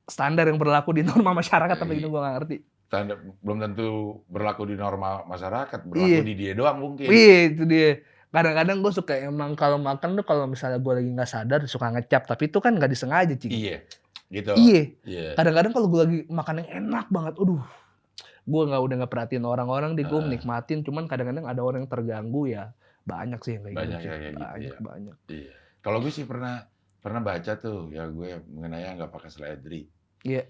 standar yang berlaku di norma masyarakat. Tapi itu gue nggak ngerti. Standar belum tentu berlaku di norma masyarakat, berlaku di dia doang mungkin. Iya, itu dia. Kadang-kadang gue suka emang kalau makan tuh kalau misalnya gue lagi nggak sadar suka ngecap, tapi itu kan nggak disengaja, Cing. Iya, gitu. Iya. Kadang-kadang kalau gue lagi makan yang enak banget, gue udah nggak perhatiin orang-orang, gue menikmatin. Cuman kadang-kadang ada orang yang terganggu ya. Banyak sih yang kayak banyak gitu. Kayak gitu, Banyak. Iya. Kalau gue sih pernah baca tuh ya gue mengenai nggak pakai seledri. Iya.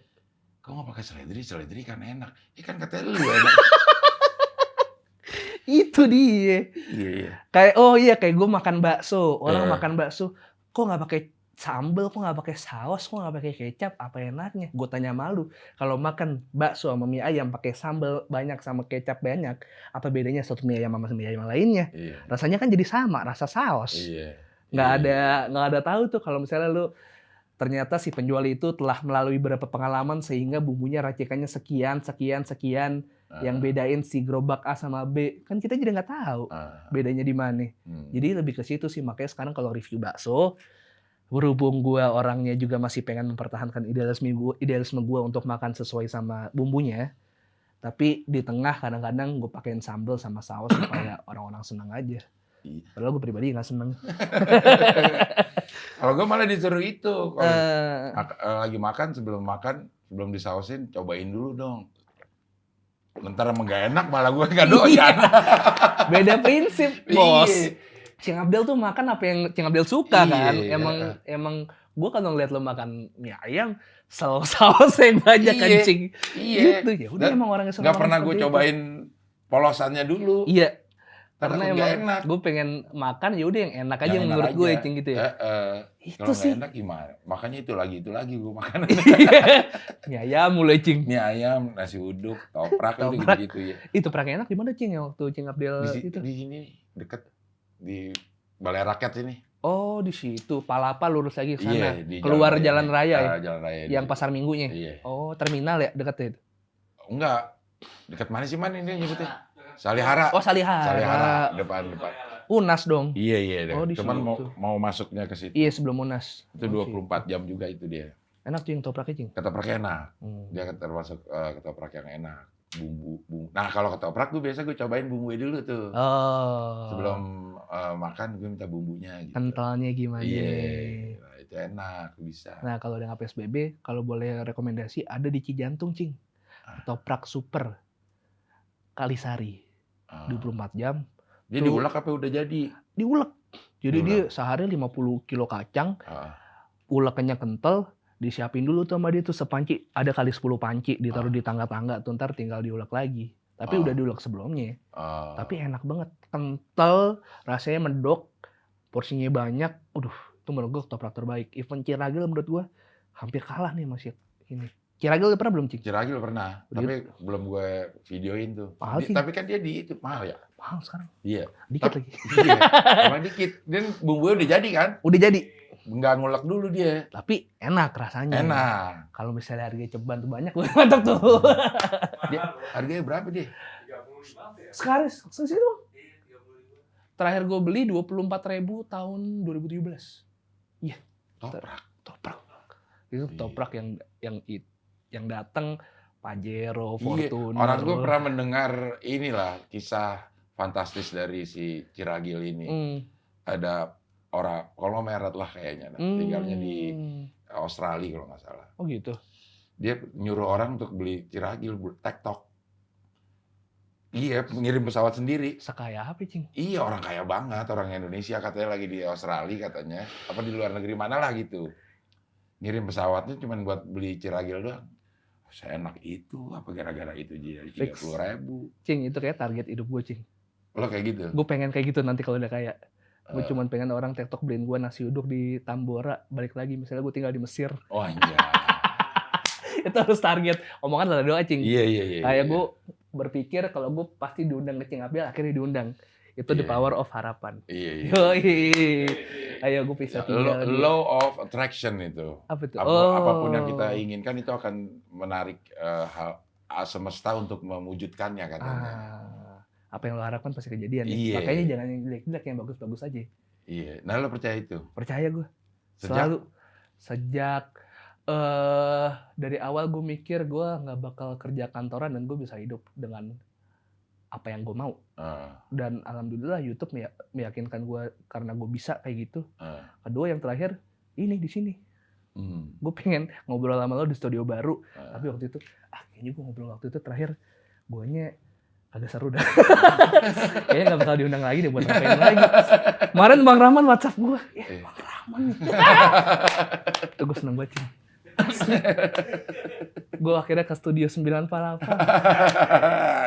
Kok nggak pakai seledri? Seledri kan enak. Kan katanya lu enak. Itu dia. Iya. Kayak gue makan bakso. Orang makan bakso, kok nggak pakai sambel, kok nggak pakai saus, kok nggak pakai kecap, apa enaknya? Gue tanya malu. Kalau makan bakso sama mie ayam pakai sambel banyak sama kecap banyak, apa bedanya satu mie ayam sama mie ayam lainnya? Iya. Rasanya kan jadi sama, rasa saus. Iya. Nggak ada tahu tuh kalau misalnya lu ternyata si penjual itu telah melalui beberapa pengalaman sehingga bumbunya racikannya sekian. yang bedain si gerobak A sama B. Kan kita jadi nggak tahu bedanya di mana. Jadi lebih ke situ sih, makanya sekarang kalau review bakso, berhubung gua orangnya juga masih pengen mempertahankan idealisme gua untuk makan sesuai sama bumbunya. Tapi di tengah kadang-kadang gue pakein sambal sama saus supaya orang-orang senang aja. Padahal gue pribadi nggak seneng. Kalau gue malah disuruh itu, kalau lagi makan sebelum disausin, cobain dulu dong. Ntar emang gak enak malah gue gak doyan. Beda prinsip, bos. Iya. Cing Abdel tuh makan apa yang Cing Abdel suka kan. Iya. Emang gue kalau ngeliat lo makan mie ayam, saus yang banyak kan Cing. Iya. Gitu ya. Udah emang orangnya Gak pernah gue cobain polosannya dulu. Iya. Karena Karena emang enak. gue pengen makan ya udah yang enak aja Yang enak menurut gue aja. Cing gitu ya. Itu Kalau sih. nggak enak gimana? Makanya itu lagi gue makan. Mie ayam mulai Cing. Mie ayam, nasi uduk, toprak itu Toprak. gitu ya. Itu pernah enak di mana Cing ya waktu Cing Abdel itu? Di sini deket di Balai Rakyat sini. Oh di situ, Palapa lurus lagi ke sana. Iya, di Keluar jalan raya ya? Jalan raya. Yang pasar minggunya. Iya. Oh terminal ya dekat itu. Enggak. Dekat mana sih ini nyebutnya? Salihara. Oh Salihara. Salihara depan. Unas dong. Iya. Oh, di Cuman situ. mau masuknya ke situ. Iya sebelum Unas. Itu 24 jam juga itu dia. Enak Cing topraknya Cing. Ketopraknya enak. Dia termasuk ketoprak yang enak. Bumbu. Nah kalau ketoprak gue biasa gue cobain bumbunya dulu tuh. Oh. Sebelum makan gue minta bumbunya gitu. Kentalnya gimana? Iya. Nah, itu enak bisa. Nah kalau udah nggak PSBB, kalau boleh rekomendasi ada di Cijantung Cing. Ketoprak super. Kalisari. 24 jam. Dia diulek apa udah jadi? Diulek. Jadi dia sehari 50 kilo kacang. Ulekannya kental. Disiapin dulu tuh sama dia tuh sepanci. Ada kali 10 panci. Ditaruh di tangga-tangga. Tuh ntar tinggal diulek lagi. Tapi udah diulek sebelumnya. Tapi enak banget. Kental. Rasanya medok. Porsinya banyak. Itu menurut gue ketoprak terbaik. Even Ciragil menurut gue hampir kalah nih masih ini. Ciragil udah pernah belum Cing? Ciragil pernah. Tapi belum gue videoin tuh. Mahal sih. Tapi kan dia itu mahal ya? Mahal sekarang. Iya. Dikit lagi. Iya. Emang dikit. Dan bumbunya udah jadi kan? Udah jadi. Nggak ngulek dulu dia. Tapi enak rasanya. Enak. Kalau misalnya harganya ceban tuh banyak, mantap tuh. Harganya berapa dia? 35 ya? Sekarang segitu Bang. Iya, 35. Terakhir gue beli 24.000 tahun 2017. Iya. Toprak. Itu toprak yang datang Pajero, Fortuner. Iya. Orang gue pernah mendengar inilah kisah fantastis dari si Ciragil ini. Ada orang konglomerat lah kayaknya. Tinggalnya di Australia kalau nggak salah. Oh gitu. Dia nyuruh orang untuk beli Ciragil, TikTok. Iya, ngirim pesawat sendiri. Sekaya apa Cing? Iya, orang kaya banget. Orang Indonesia katanya lagi di Australia katanya. Apa di luar negeri mana lah gitu. Ngirim pesawatnya cuma buat beli Ciragil doang. Seenak itu, apa gara-gara itu jadi 30.000. Cing, itu kayak target hidup gue Cing. Lo kayak gitu? Gue pengen kayak gitu nanti kalau udah kaya. Gue cuma pengen orang TikTok beliin gue nasi uduk di Tambora. Balik lagi, misalnya gue tinggal di Mesir. Oh anjay. Itu harus target. Omongan adalah doa Cing. Iya. Kayak gue berpikir kalau gue pasti diundang ke Cing Abdel, akhirnya diundang. Itu the power of harapan. Iya. Yoi. Ayo gue bisa tinggal. Law of attraction itu. Apa itu? Apapun yang kita inginkan itu akan menarik hal semesta untuk mewujudkannya katanya. Apa yang lo harapkan pasti kejadian. Iya. Makanya jangan yang jelek-jelek, yang bagus-bagus aja. Iya. Nah lo percaya itu? Percaya gue. Sejak? Selalu. Sejak dari awal gue mikir gue nggak bakal kerja kantoran dan gue bisa hidup dengan apa yang gue mau. Dan alhamdulillah YouTube meyakinkan gue karena gue bisa kayak gitu. Kedua yang terakhir ini di sini. Gue pengen ngobrol sama lo di studio baru. Tapi waktu itu kayaknya gue ngobrol waktu itu terakhir guanya agak seru dah. Kayaknya nggak bakal diundang lagi deh buat ngapain lagi. Kemarin Bang Rahman WhatsApp gue. Bang Rahman nih. Itu gue seneng banget Cing. Gue akhirnya ke studio 9 Palapa.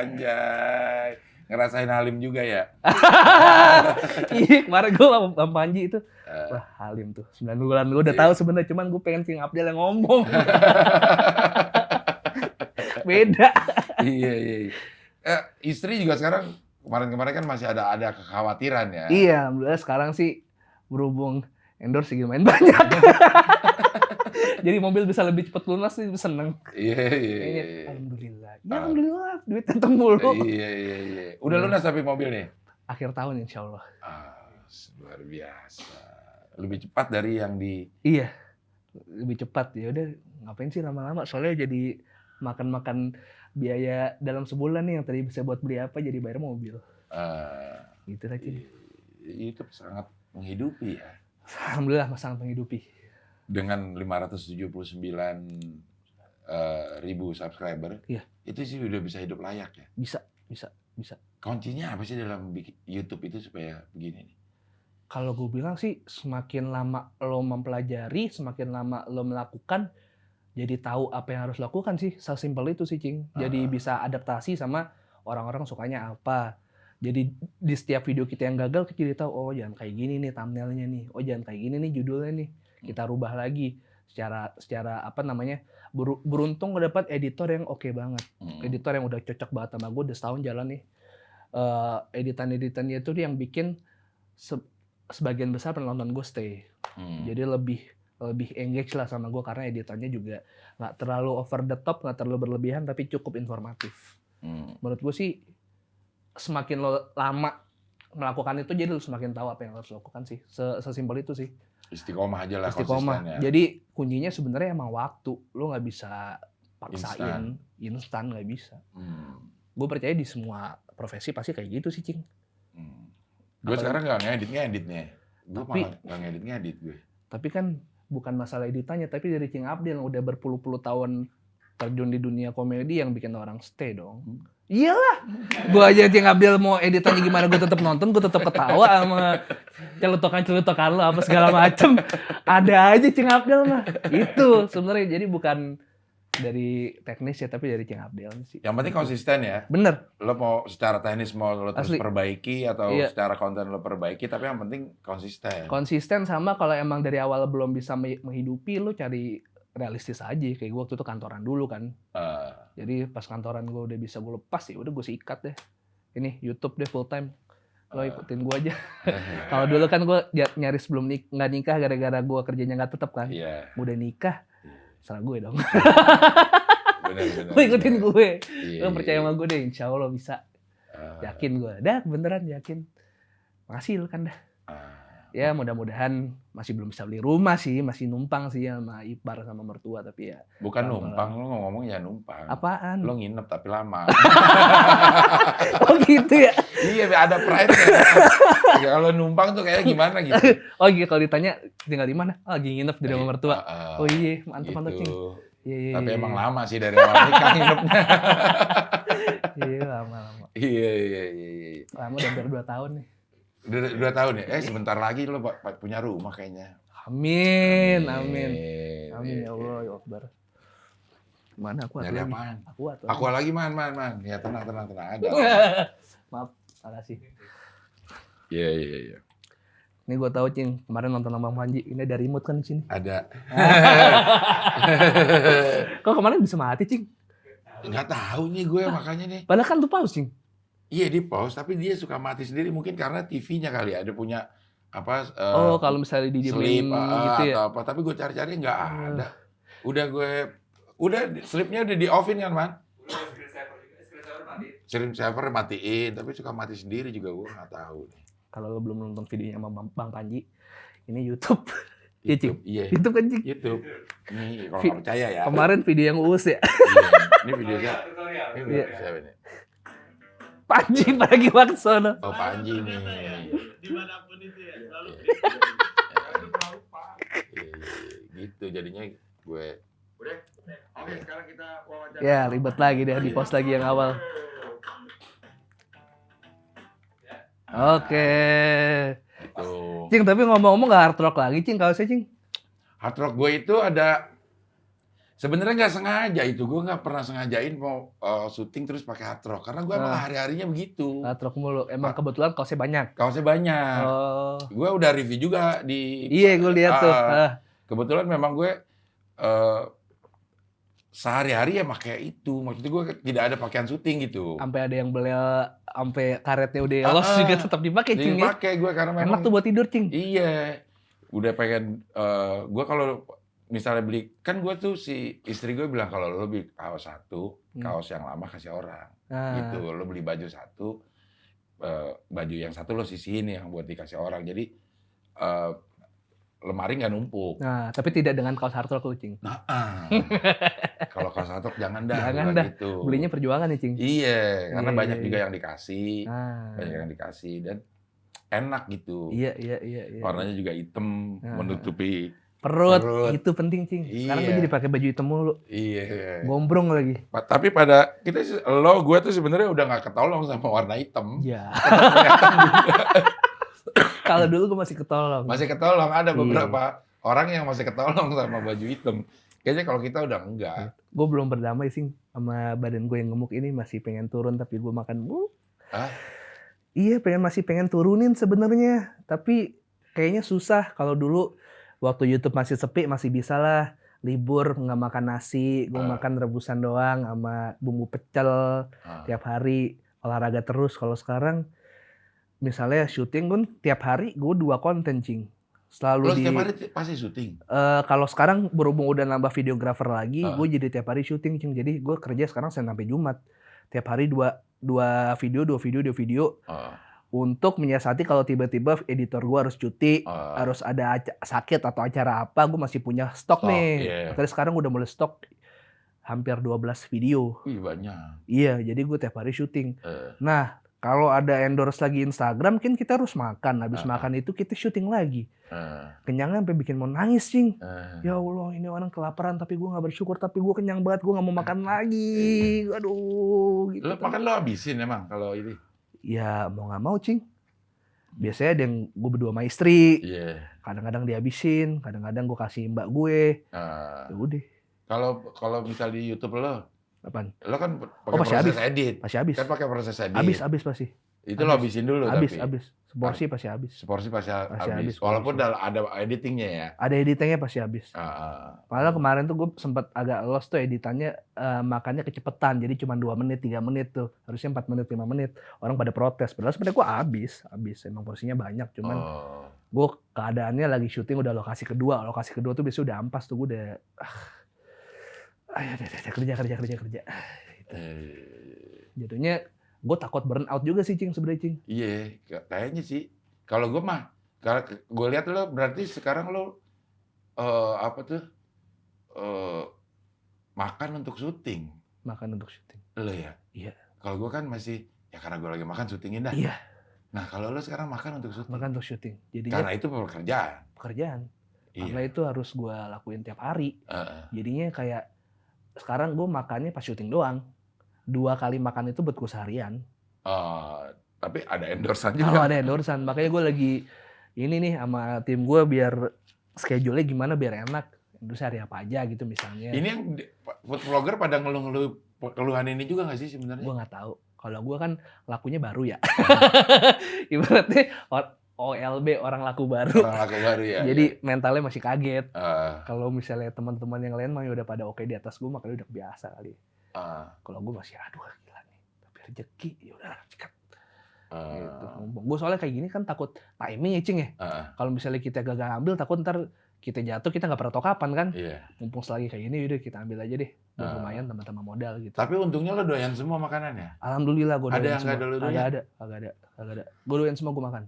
Anjay. Ngerasain Halim juga ya? Iya, kemarin gue sama Bang Panji itu. Wah, Halim tuh. 9 bulan gue udah tahu sebenarnya, cuman gue pengen Cing Abdel yang ngomong. Beda. Iya. Istri juga sekarang kemarin-kemarin kan masih ada kekhawatiran ya. Iya, alhamdulillah sekarang sih berhubung endorse lumayan banyak. Jadi mobil bisa lebih cepat lunas sih seneng. Iya. Alhamdulillah. Ya alhamdulillah duit datang mulu. Iya. Udah lunas tapi mobilnya? Akhir tahun insya Allah. Luar biasa. Lebih cepat dari yang di... Iya, lebih cepat. Ya udah ngapain sih lama-lama? Soalnya jadi makan-makan biaya dalam sebulan nih yang tadi bisa buat beli apa jadi bayar mobil. Gitu lah Cing. Itu sangat menghidupi ya. Alhamdulillah sangat menghidupi. Dengan 579 ribu subscriber, iya. Itu sih udah bisa hidup layak ya? Bisa. Kuncinya apa sih dalam bikin YouTube itu supaya begini nih? Kalau gue bilang sih semakin lama lo mempelajari, semakin lama lo melakukan, jadi tahu apa yang harus lakukan sih. Sesimpel itu sih Cing. Jadi bisa adaptasi sama orang-orang sukanya apa. Jadi di setiap video kita yang gagal kita jadi tahu, oh jangan kayak gini nih thumbnailnya nih, oh jangan kayak gini nih judulnya nih. Kita rubah lagi secara apa namanya, beruntung dapat editor yang oke banget. Editor yang udah cocok banget sama gue, udah setahun jalan nih. Editan-editannya itu yang bikin sebagian besar penonton gue stay. Jadi lebih engage lah sama gue karena editannya juga nggak terlalu over the top, nggak terlalu berlebihan tapi cukup informatif. Menurut gue sih semakin lo lama melakukan itu jadi lo semakin tahu apa yang harus lo lakukan sih. Sesimpel itu sih. Istiqomah aja lah, Istiqomah. konsisten ya. Jadi kuncinya sebenarnya emang waktu. Lo nggak bisa paksain instan nggak bisa. Gue percaya di semua profesi pasti kayak gitu sih Cing. Gue sekarang nggak ngedit nih. Gue malah nggak ngedit gue. Tapi kan bukan masalah editannya, tapi dari Cing Abdel yang udah berpuluh-puluh tahun terjun di dunia komedi yang bikin orang stay dong. Iyalah, gue aja Cing Abdel mau editannya gimana gue tetap nonton, gue tetap ketawa sama celutokan lo apa segala macem. Ada aja Cing Abdel mah. Itu sebenarnya jadi bukan dari teknis ya, tapi dari Cing Abdel sih. Yang penting konsisten ya. Bener. Lo mau secara teknis mau lo terus Asli. perbaiki atau secara konten lo perbaiki, tapi yang penting konsisten. Konsisten sama kalau emang dari awal belum bisa menghidupi, lo cari realistis aja. Kayak gue waktu itu kantoran dulu kan. Jadi pas kantoran gue udah bisa gue lepas ya udah gue sikat deh. Ini YouTube deh full time. Lo ikutin gue aja. Kalau dulu kan gue nyaris belum nggak nikah gara-gara gue kerjanya nggak tetap kan. Udah nikah, salah gue dong. Bener. Lo ikutin gue. Lo percaya sama gue deh, insya Allah bisa. Yakin gue. Dah beneran yakin. Makasih lo kan dah. Ya mudah-mudahan masih belum bisa beli rumah sih, masih numpang sih sama ipar sama mertua tapi ya. Bukan numpang, lo ngomong ya numpang. Apaan? Lo nginep tapi lama. Oh gitu ya? Iya, ada pride-nya. Ya, kalau numpang tuh kayak gimana gitu. Oh iya, kalau ditanya tinggal di mana? Oh, lagi nginep di rumah mertua. Oh iya, mantap-mantap Cing. Iya. Tapi emang lama sih dari awal nikah nginepnya. Iya, lama-lama. Iya. Lama udah hampir 2 tahun nih. 2 tahun ya? Sebentar lagi lo punya rumah kayaknya. Amin ya Allah, ya Akbar. Mana aku nyari apaan? Aku lagi man. Ya tenang ada. Maaf, makasih. Iya. Ini gue tahu Cing, kemarin nonton Bang Panji, ini ada remote kan di sini. Ada. Kok kemarin bisa mati Cing? Nggak tahu nih gue makanya nih. Padahal kan tuh pause Cing. Iya di pause, tapi dia suka mati sendiri mungkin karena TV-nya kali ya, ada punya apa? Kalau misalnya sleep didiemin gitu ya. atau apa, tapi gue cari-cari nggak ada. Udah sleepnya udah di offin kan man? Screen saver matiin, tapi suka mati sendiri juga gue nggak tahu. Kalau lo belum nonton videonya sama Bang Panji, ini YouTube. YouTube, iya. YouTube kan Cing. YouTube. Ini kalau nggak percaya ya. Kemarin video yang Uus ya. Iya. Ini video siapa? Ini video siapa ini? Panji Pagi Waksono. Oh Panji nih. Dimanapun itu ya, selalu. Gitu jadinya gue. Udah. Oke, sekarang kita wawancara. Ya ribet lagi deh di post lagi yang awal. Oke. Tuh. Cing, tapi ngomong-ngomong nggak hard rock lagi Cing, kalau saya Cing. Hard rock gue itu ada sebenarnya nggak sengaja itu, gue nggak pernah sengajain mau syuting terus pakai hard rock karena gue emang hari-harinya begitu. Hard rock mulu, emang kebetulan kaosnya banyak. Kaosnya banyak. Gue udah review juga di. Iya, gue lihat tuh. Kebetulan memang gue sehari-hari ya pakai itu. Maksudnya gue tidak ada pakaian syuting gitu. Sampai ada yang beli, sampai karetnya udah los juga tetap dipakai Cing. Dipakai gue karena memang. Enak tuh buat tidur Cing. Iya. Udah pengen, gue kalau misalnya beli, kan gue tuh si istri gue bilang kalau lo beli kaos satu, kaos yang lama kasih orang. Gitu, lo beli baju satu, baju yang satu lo sisihin yang buat dikasih orang. Jadi lemari nggak numpuk. Nah, tapi tidak dengan kaos hardrock lo, Cing. Nah, kalau kaos hardrock jangan dah. Jangan dah. Gitu. Belinya perjuangan nih, Cing. Iya, karena Iya, banyak iya, juga iya. yang dikasih, banyak yang dikasih dan enak gitu. Iya. Warnanya juga hitam, menutupi perut. Itu penting, Cing. Sekarang gue Iya. jadi pakai baju hitam mulu. Iya. Gombrong lagi. Tapi gue tuh sebenarnya udah nggak ketolong sama warna hitam. Iya. Tetap kelihatan juga. Kalau dulu gue masih ketolong. Masih ketolong, ada Iya. beberapa orang yang masih ketolong sama baju hitam. Kayaknya kalau kita udah enggak. Gue belum berdamai sih sama badan gue yang gemuk ini, masih pengen turun tapi gue makan mulu. Hah? Iya, masih pengen turunin sebenarnya, tapi kayaknya susah. Kalau dulu waktu YouTube masih sepi masih bisa lah, libur nggak makan nasi, gue makan rebusan doang sama bumbu pecel tiap hari, olahraga terus. Kalau sekarang misalnya syuting pun tiap hari gue 2 konten, Cing. Selalu Lo setiap hari pasti syuting? Kalau sekarang berhubung udah nambah videografer lagi, gue jadi tiap hari syuting, Cing. Jadi gue kerja sekarang Senin sampai Jumat. Tiap hari dua video. Untuk menyiasati kalau tiba-tiba editor gue harus cuti, harus ada sakit atau acara apa, gue masih punya stok nih. Yeah. Makanya sekarang udah mulai stok hampir 12 video. Wih, banyak. Iya, jadi gue tiap hari syuting. Nah, kalau ada endorse lagi Instagram, kan kita harus makan. Habis makan itu kita syuting lagi. Kenyangnya sampai bikin mau nangis, Cing. Ya Allah, ini orang kelaparan tapi gue nggak bersyukur, tapi gue kenyang banget, gue nggak mau makan lagi. Aduh. Gitu Lo makan lo habisin emang kalau ini? Ya mau nggak mau, Cing. Biasanya ada yang gue berdua sama istri. Iya. Kadang-kadang dihabisin, kadang-kadang gue kasih mbak gue. Ya udah. Kalau misal di YouTube lo, Apaan? lo kan pakai pasti proses habis. edit. Pasti habis. Kan pakai proses edit. Habis pasti. Itu lo habisin dulu Habis. tapi. Seporsi pasti habis. Seporsi pasti habis. habis. Walaupun ada editingnya ya. Ada editingnya pasti habis. Padahal kemarin tuh gue sempet agak lost tuh editannya, makannya kecepetan. Jadi cuma 2 menit, 3 menit tuh. Harusnya 4 menit, 5 menit. Orang pada protes. Padahal sebenarnya gue habis. Emang porsinya banyak. Cuman gue keadaannya lagi syuting udah lokasi kedua. Lokasi kedua tuh biasanya udah ampas tuh. Gue udah... ayo kerja. Gitu. Jadinya gue takut burn out juga sih, Cing, sebenarnya, Cing. Iya, kayaknya sih. Kalau gue mah, kalau gue lihat lo berarti sekarang lo makan untuk syuting. Makan untuk syuting. Lo ya? Iya. Kalau gue kan masih, ya karena gue lagi makan syutingin dah. Iya. Nah kalau lo sekarang makan untuk syuting. Makan untuk syuting. Jadinya Karena itu pekerjaan. Karena itu harus gue lakuin tiap hari. Jadinya kayak sekarang gue makannya pas syuting doang. 2 kali makan itu buat gue seharian. Tapi ada endorsean Oh, juga. ada endorsean. Makanya gue lagi ini nih sama tim gue biar schedule-nya gimana biar enak. Endorse hari apa aja gitu misalnya. Ini yang food vlogger pada ngeluh-ngeluh keluhan ini juga nggak sih sebenarnya? Gue nggak tahu. Kalau gue kan lakunya baru ya. Ibaratnya OLB, orang laku baru. Orang laku baru ya. Jadi mentalnya masih kaget. Uh, Kalau misalnya teman-teman yang lain mah udah pada oke di atas gue, makanya udah biasa kali. Kalau gue masih aduh gila nih. Tapi rezeki ya udah sikat. Gitu. Gue soalnya kayak gini kan takut timing ya, Cing ya. Kalau misalnya kita gagal ambil, takut ntar kita jatuh, kita nggak pernah tahu kapan kan. Iya. Mumpung selagi kayak gini, udah kita ambil aja deh. Buat lumayan teman-teman modal gitu. Tapi untungnya lo doyan semua makanannya. Alhamdulillah gue doyan Ada yang semua. nggak doyan? Ada. Gue doyan semua, gue makan.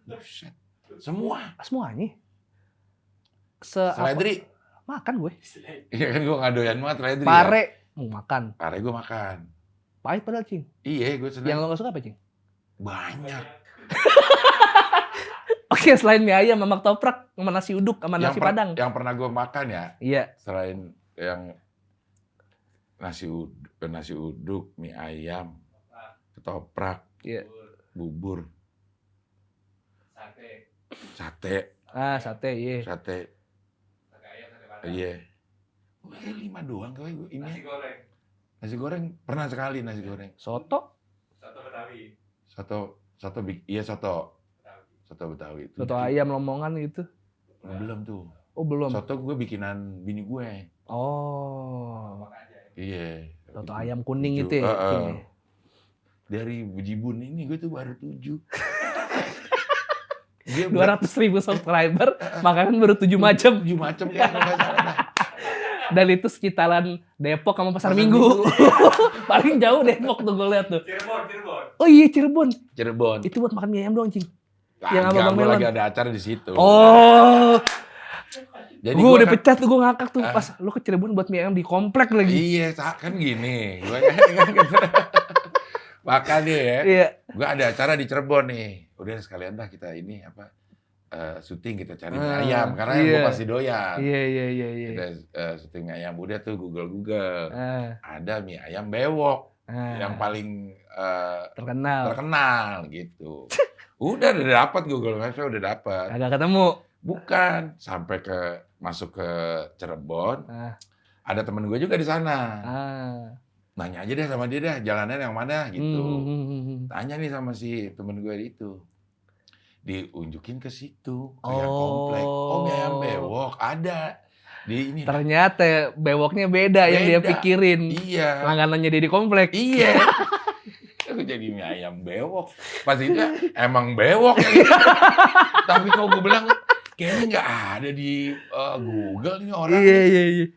Buset. Semua. Semuanya. Seledri. Makan gue. Iya kan gue nggak doyan banget seledri. Pare mau makan. Pare gue makan. Pahit padahal, Cing. Iya gue seneng. Yang lo gak suka apa, Cing? Banyak. Oke, selain mie ayam sama ketoprak sama nasi uduk sama nasi padang. Yang pernah gue makan ya. Iya. Selain yang nasi uduk, mie ayam, ketoprak, Iya. bubur, sate. Sate, iya. Sate. Iya. Gue 5 doang gue ini. Nasi goreng pernah sekali nasi goreng. Soto Betawi. Soto ayam Lamongan gitu. Belum tuh. Oh, belum. Soto gue bikinan bini gue. Oh. Iya. Soto ayam kuning itu ya, Cing ya? Dari Bejibun ini gue tuh baru 7. Dia 200.000 subscriber, makanan baru 7 macam. 7 macam kayak nggak salah dah. Dan itu sekitaran Depok sama Pasar Minggu. Paling jauh Depok tuh gue lihat tuh. Cirebon. Oh iya Cirebon. Cirebon. Itu buat makan mie ayam doang, Cing. Yang Kagak, Abang gue Melon. lagi ada acara di situ. Oh. Jadi Gue udah kan- pecat tuh, gue ngakak tuh. Pas lu ke Cirebon buat mie ayam di komplek lagi. Iya, kan gini. Gue kan gitu. Makanya ya. Iya. Gue ada acara di Cirebon nih. Udah sekalian dah kita ini apa syuting kita cari mie ayam karena iya. gue pasti doyan. Iya. Kita syuting mie ayam udah tuh Google. Ah, Ada mie ayam bewok yang paling terkenal gitu. Udah dapat Google Maps udah dapat. agak ketemu. Bukan sampai masuk ke Cirebon. Ah. Ada temen gue juga di sana. Ah. Nanya aja deh sama dia dah jalannya yang mana gitu. Hmm. Tanya nih sama si temen gue itu. Diunjukin ke situ, ke yang Oh. komplek. Oh, mie ayam bewok ada di ini. Ternyata bewoknya beda yang dia Beda. pikirin. Iya. Langganannya dia di komplek. Iya. Aku jadi mie ayam bewok. Pas itu emang bewok ya gitu. Tapi kalau gue bilang kayaknya nggak ada di Google ini orang. Iya. Gitu.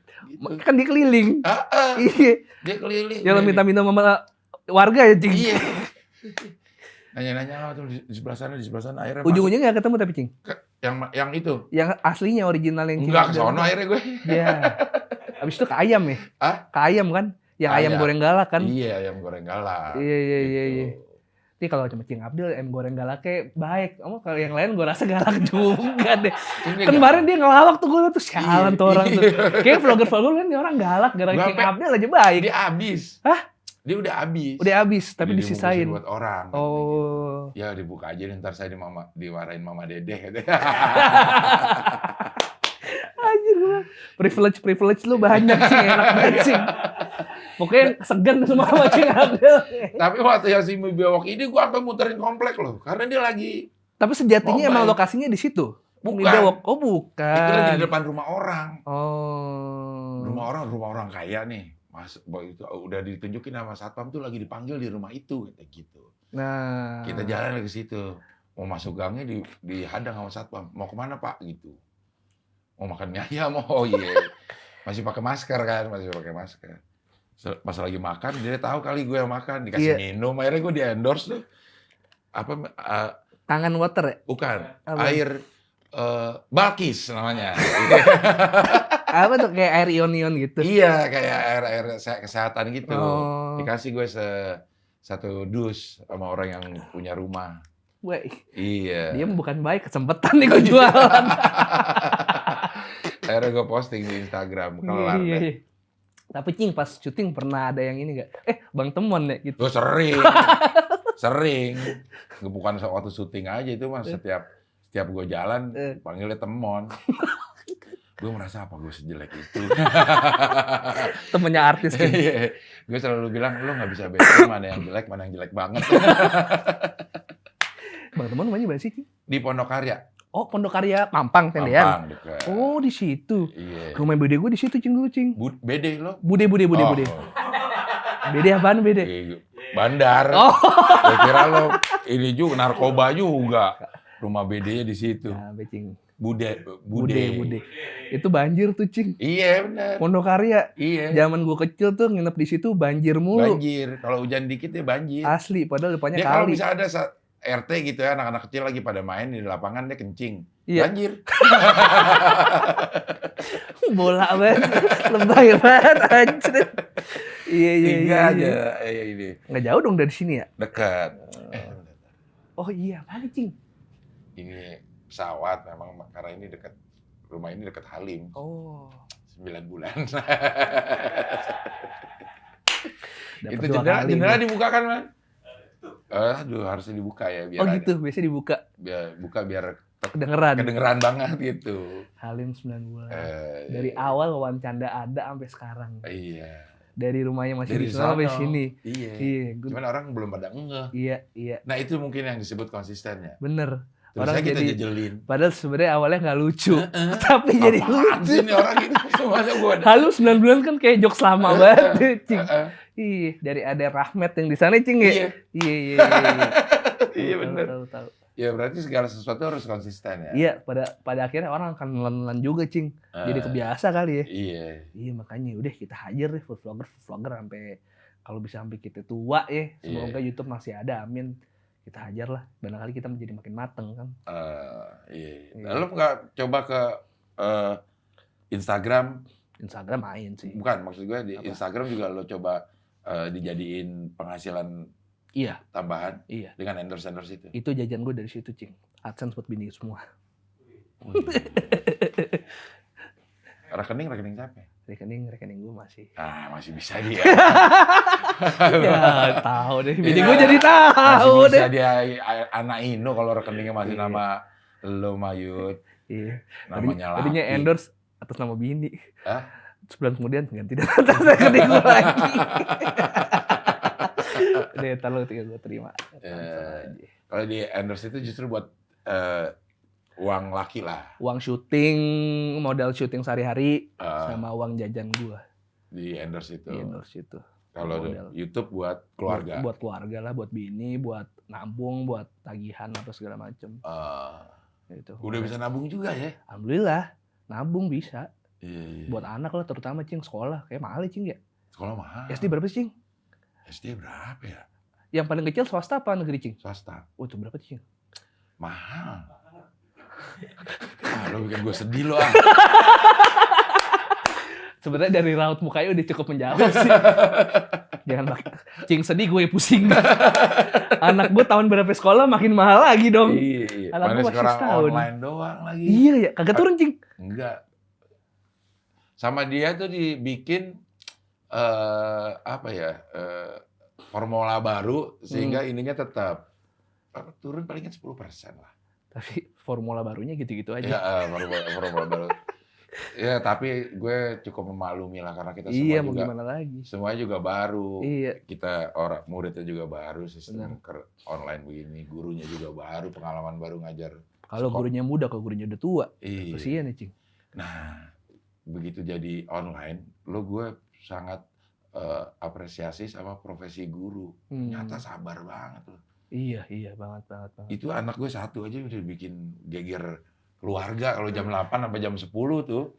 Kan dia keliling. Iya. Dia keliling. Yang minta-minta sama warga ya, Cing. Iya. Nanya-nanya tuh di sebelah sana akhirnya Ujung-ujungnya nggak ketemu tapi, Cing. yang itu. Yang aslinya original yang Cing. Enggak ke sono akhirnya gue. Iya. Abis itu ke ayam ya? Hah? Ke ayam kan? Yang ayam Ayam. goreng galak kan? Iya, ayam goreng galak. Iya. Gitu. Tapi kalau cuma Cing Abdul, ayam goreng galaknya baik. Kamu kalau yang lain gue rasa galak juga deh. Ini Kan kemarin dia ngelawak tuh gue tuh sialan tuh orang tuh. Iya. Kayak vlogger-vlogger kan dia orang galak, gara Gua Cing sampai- Abdul aja baik. dia habis. Hah? Dia udah habis. Udah habis, tapi Jadi disisain. dibungkusin buat orang. Oh. Ya dibuka aja ntar saya diwarain mama dedeh. Anjir gue. Privilege lu banyak sih, enak banget sih. Pokoknya segan semua sama Cing Abdul. Tapi waktu yang si mie bewok ini gua sampai muterin komplek loh. Karena dia lagi Tapi sejatinya Mobile. emang lokasinya di situ. Mie bukan. bewok. Oh bukan. Itu lagi di depan rumah orang. Oh. Rumah orang kaya nih. Mas, itu udah ditunjukin sama satpam tuh lagi dipanggil di rumah itu kayak gitu. Nah. Kita jalan ke situ. Mau masuk gangnya dihadang sama satpam. Mau kemana Pak gitu. Mau makan mie ayam. Oh iya. Masih pakai masker kan, Pas lagi makan dia tahu kali gue yang makan, dikasih minum. Akhirnya gue di endorse tuh. Apa Tangan water ya? bukan Apa? air Balkis namanya. Apa tuh kayak air ion-ion gitu? Iya, kayak air kesehatan gitu. Oh. Dikasih gue satu dus sama orang yang punya rumah. Wah, Iya. dia bukan baik, kesempatan nih gue jualan. Akhirnya gue posting di Instagram, kelar. Iya. Tapi Cing, pas syuting pernah ada yang ini gak? Bang Temon ya gitu. Gue sering. Bukan waktu syuting aja itu mas, setiap gue jalan panggilnya Temon. Gue merasa apa gue sejelek itu. Temennya artis kan. Gue selalu bilang, lo nggak bisa bedain mana yang jelek banget. Bang Temon rumahnya mana sih, Cing? Di Pondok Karya. Oh, Pondok Karya Mampang, Tendean. Mampang dekat. Oh, di situ. Iya. Rumah bude gue di situ, Cing, dulu, Cing. Bede lo? Bude. Oh. Bede apaan bede? Bandar. Oh. Gue kira lo ini juga narkoba juga. Rumah bedanya di situ. Nah, Cing. Bude. Itu banjir tuh, Cing. Iya benar. Pondok Karya. Iya. Zaman gue kecil tuh nginep di situ banjir mulu. Banjir. Kalau hujan dikit ya banjir. Asli, padahal depannya Dia kalau kali. bisa ada RT gitu ya, anak-anak kecil lagi pada main di lapangan dia kencing. Iya. Banjir. Bola banget. Lebay banget anjir. Iya. Tinggal aja ini. Nggak jauh dong dari sini ya? Dekat. Oh iya, mana Cing? Ini pesawat memang karena ini dekat rumah ini dekat Halim. Oh. 9 bulan. Dapet Itu 2 kali jendela nih. dibuka kan, Man? Aduh, harusnya dibuka ya biar Oh gitu, biasanya dibuka. biar Kedengeran banget gitu. Halim 9 bulan. Dari Iya. awal wawancara ada sampai sekarang. Iya. Dari rumahnya masih Dari di sana sampai sono. sini. Iya. Iya, Cuman orang belum pada ngeh. Iya. Nah, itu mungkin yang disebut konsistennya. Bener. Terus Orang kita jadi- jejelin. Padahal sebenarnya awalnya nggak lucu. Tapi jadi Apaan lucu. sih nih orang itu semuanya gua ada. Halu 9 bulan kan kayak jokes lama banget, Cing. Heeh. Ih, dari ada Rahmat yang di sana, Cing ya? Iya. Iya. Iya, Tahu, bener. Tahu. Ya berarti segala sesuatu harus konsisten ya. Iya, pada akhirnya orang akan nelan juga, Cing. Jadi kebiasa kali ya. Iya. Iya, makanya udah kita hajar deh food vlogger sampai kalau bisa sampai kita tua ya. Semoga YouTube masih ada, amin. Kita hajar lah, barangkali kita menjadi makin mateng kan. Iya. Lalu nggak coba ke Instagram? Instagram main sih. Bukan, maksud gue di Instagram juga lo coba dijadiin penghasilan tambahan dengan endorse itu. Itu jajan gue dari situ, Cing. AdSense buat bini semua. Rekening siapa? Rekening gue masih. Masih bisa dia. Ya, tahu deh. Bini gue jadi tahu masih deh. bisa dia anak Ino kalau rekeningnya masih nama lo Mayut. Iya. Namanya Laki. Tadinya endorse atas nama bini. Hah? Sebulan kemudian ganti atas rekening gue lagi. Deh, taruh tinggal gue terima. Kalau di endorse itu justru buat uang Laki lah. Uang syuting, modal syuting sehari-hari, sama uang jajan gue. Di endorse itu. Di endorse itu. Kalau YouTube buat keluarga. Buat keluarga lah, buat bini, buat nabung, buat tagihan apa segala macem. Gitu. Udah bisa nabung juga ya? Alhamdulillah, nabung bisa. Iya. Buat anak lah terutama, Cing, sekolah. Kayak mahal ya, Cing ya? Sekolah mahal. SD berapa sih, Cing? SD berapa ya? Yang paling kecil swasta apa negeri, Cing? Swasta. Oh, itu berapa, Cing? Mahal. Lo bikin gue sedih lo Sebenarnya dari raut mukanya udah cukup menjawab sih. Jangan Cing sedih, gue pusing. Anak gue tahun berapa sekolah makin mahal lagi dong. Iya. Anak gue masih sekarang setahun. online doang lagi. Iya ya, kagak turun, Cing. Enggak. Sama dia tuh dibikin formula baru sehingga ininya tetap turun palingan 10% lah. Tapi formula barunya gitu-gitu aja. Ya, formula baru. Ya, tapi gue cukup memaklumi lah karena kita semua mau juga gimana lagi. semuanya juga baru. Iya. Kita muridnya juga baru, sistem online begini, gurunya juga baru, pengalaman baru ngajar. Kalau gurunya muda, kalau gurunya udah tua, kasihan ya, Cing. Nah, begitu jadi online, gue sangat apresiasi sama profesi guru. Nyata sabar banget loh. Iya, banget. Itu anak gue satu aja udah bikin geger keluarga kalau jam 8 sampai jam 10 tuh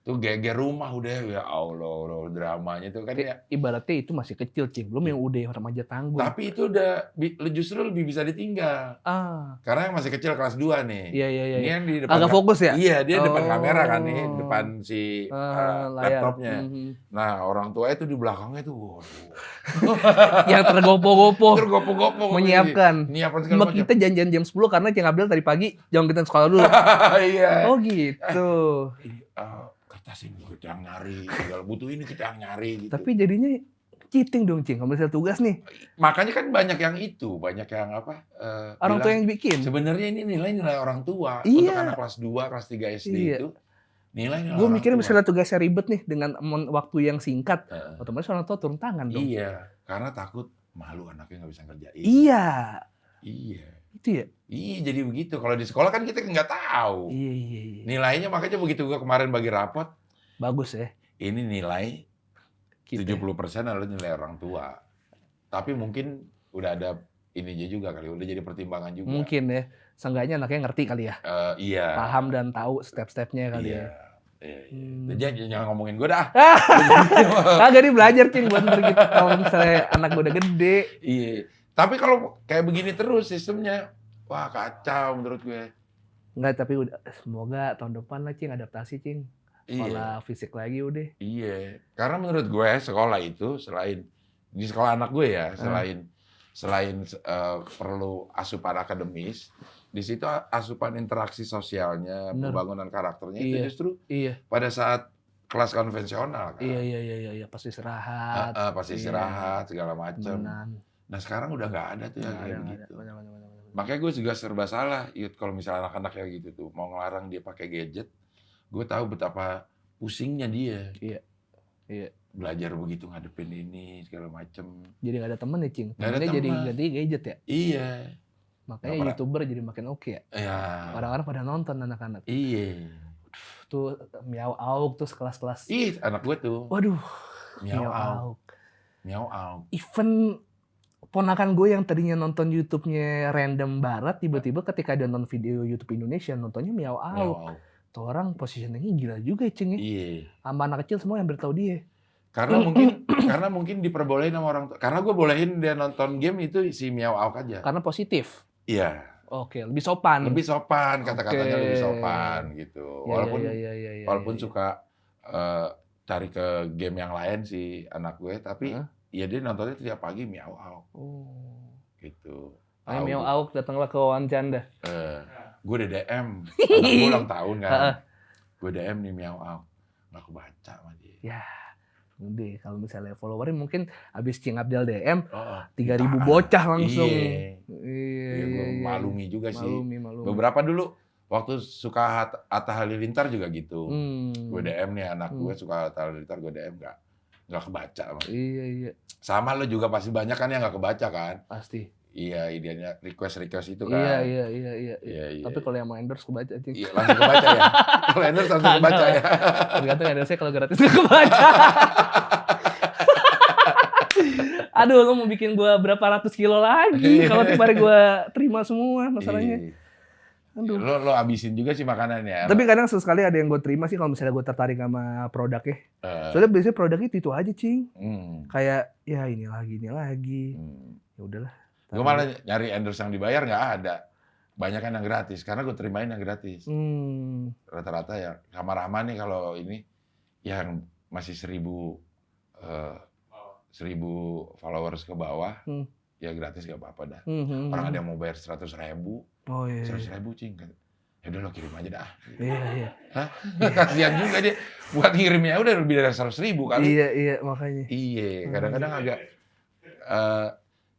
geger rumah udah, ya Allah, dramanya tuh kan ya. Ibaratnya itu masih kecil, Cing, belum yang udah remaja tangguh. Tapi itu udah justru lebih bisa ditinggal. Karena yang masih kecil kelas 2 nih. Iya. Ini yang di depan agak fokus ya? Iya, dia depan kamera kan nih, depan si laptopnya. Nah, orang tua itu di belakangnya tuh, waduh. Yang tergopoh-gopoh. Menyiapkan Mbak kita janjian jam 10 karena Cing Abdel tadi pagi jangan kita sekolah dulu. Iya. Oh gitu. Kertas ini kita yang nyari, kalau butuh ini kita yang nyari gitu. Tapi jadinya cheating dong, Cing, kalau misalnya tugas nih. Makanya kan banyak yang apa? Orang tua yang bikin. Sebenarnya ini nilai orang tua. Iya. Untuk anak kelas 2, kelas 3 SD itu. Nilai Gue mikirnya misalnya tugasnya ribet nih dengan waktu yang singkat, otomatis orang tua turun tangan dong. Iya, karena takut malu anaknya nggak bisa ngerjain. Iya. Itu ya? Iya, jadi begitu. Kalau di sekolah kan kita nggak tahu. Iya. Nilainya makanya begitu gue kemarin bagi rapot. Bagus ya. Ini nilai 70% adalah nilai orang tua. Tapi mungkin udah ada ininya juga kali, udah jadi pertimbangan juga. Mungkin ya. Seenggaknya anaknya ngerti kali ya. Iya. Paham dan tahu step-stepnya kali ya. Iya. Jangan ngomongin gue dah. Kagak dia belajar, Cing, buat gitu. Kalau misalnya anak gue udah gede. Iya. Tapi kalau kayak begini terus sistemnya, wah kacau menurut gue. Enggak, tapi udah semoga tahun depan lah, Cing, adaptasi, Cing. Sekolah fisik lagi udah. Iya. Karena menurut gue sekolah itu selain di sekolah anak gue ya, selain perlu asupan akademis, di situ asupan interaksi sosialnya, pembangunan karakternya itu justru pada saat kelas konvensional kan. Iya, pasti istirahat. Pasti istirahat segala macam. Nah sekarang udah nggak ada tuh yang kayak begitu. Makanya gue juga serba salah, kalau misalnya anak-anak kayak gitu tuh mau ngelarang dia pakai gadget, gue tahu betapa pusingnya dia. Iya. Belajar begitu ngadepin ini segala macem. Jadi nggak ada temen ya, Cing. Temennya jadi ganti gadget ya. Iya. Makanya YouTuber jadi makin oke ya. Iya. Orang-orang pada nonton anak-anak. Iya. Tuh Miao Auk tuh kelas-kelas. Ih, anak gue tuh. Waduh. Miao Auk. Even ponakan gue yang tadinya nonton YouTube-nya random barat, tiba-tiba ketika dia nonton video YouTube Indonesia, nontonnya Miao Auk. Tuh orang positioningnya gila juga ya, Cing. Iya. Sama anak kecil semua yang bertahu dia. Karena mungkin diperbolehin sama orang tua. Karena gue bolehin dia nonton game itu si Miao Auk aja. Karena positif. Iya. Oke, lebih sopan. Lebih sopan, kata-katanya lebih sopan gitu. Walaupun suka cari ke game yang lain si anak gue, tapi ya dia nontonnya tiap pagi Miao Auk. Gitu. Miao Auk datanglah ke wawancara. Gue udah DM, anak gue ulang tahun kan. Gue DM nih Miao Auk. Nggak kebaca sama dia. Ya, udah kalau misalnya followernya mungkin abis Cing Abdel DM, 3.000 kita- bocah langsung. Iya, gue malumi juga sih. Malumi. Beberapa dulu, waktu suka Atta Halilintar juga gitu. Gue Hmm. DM nih anak gue suka Atta Halilintar, gue DM nggak kebaca. Iya, Sama lo juga pasti banyak kan yang nggak kebaca kan? pasti. Iya, idenya request itu kan. Iya. Iya. Tapi kalau yang mau endorse kebaca, Cing. Iya, langsung kebaca ya. Kalau endorse langsung kebaca ya. Tergantung endorse kalau gratis nggak kebaca. Aduh, lo mau bikin gua berapa ratus kilo lagi kalau tiap hari gua terima semua masalahnya. Iya. Aduh. Lo abisin juga sih makanannya. Tapi kadang sesekali ada yang gue terima sih kalau misalnya gue tertarik sama produknya. Soalnya biasanya produknya itu aja, Cing. Kayak ya ini lagi. Ya udahlah. Gue malah nyari endorse yang dibayar nggak ada. Banyak kan yang gratis, karena gue terimain yang gratis. Rata-rata ya, Rama nih kalau ini yang masih 1.000 followers ke bawah, ya gratis gak apa-apa dah. Orang ada yang mau bayar 100.000, 100.000 Cing. Ya udah lo kirim aja dah. Iya. Hah? Kasihan juga dia. Buat ngirimnya udah lebih dari 100.000 kali. Iya makanya. Iya, kadang-kadang agak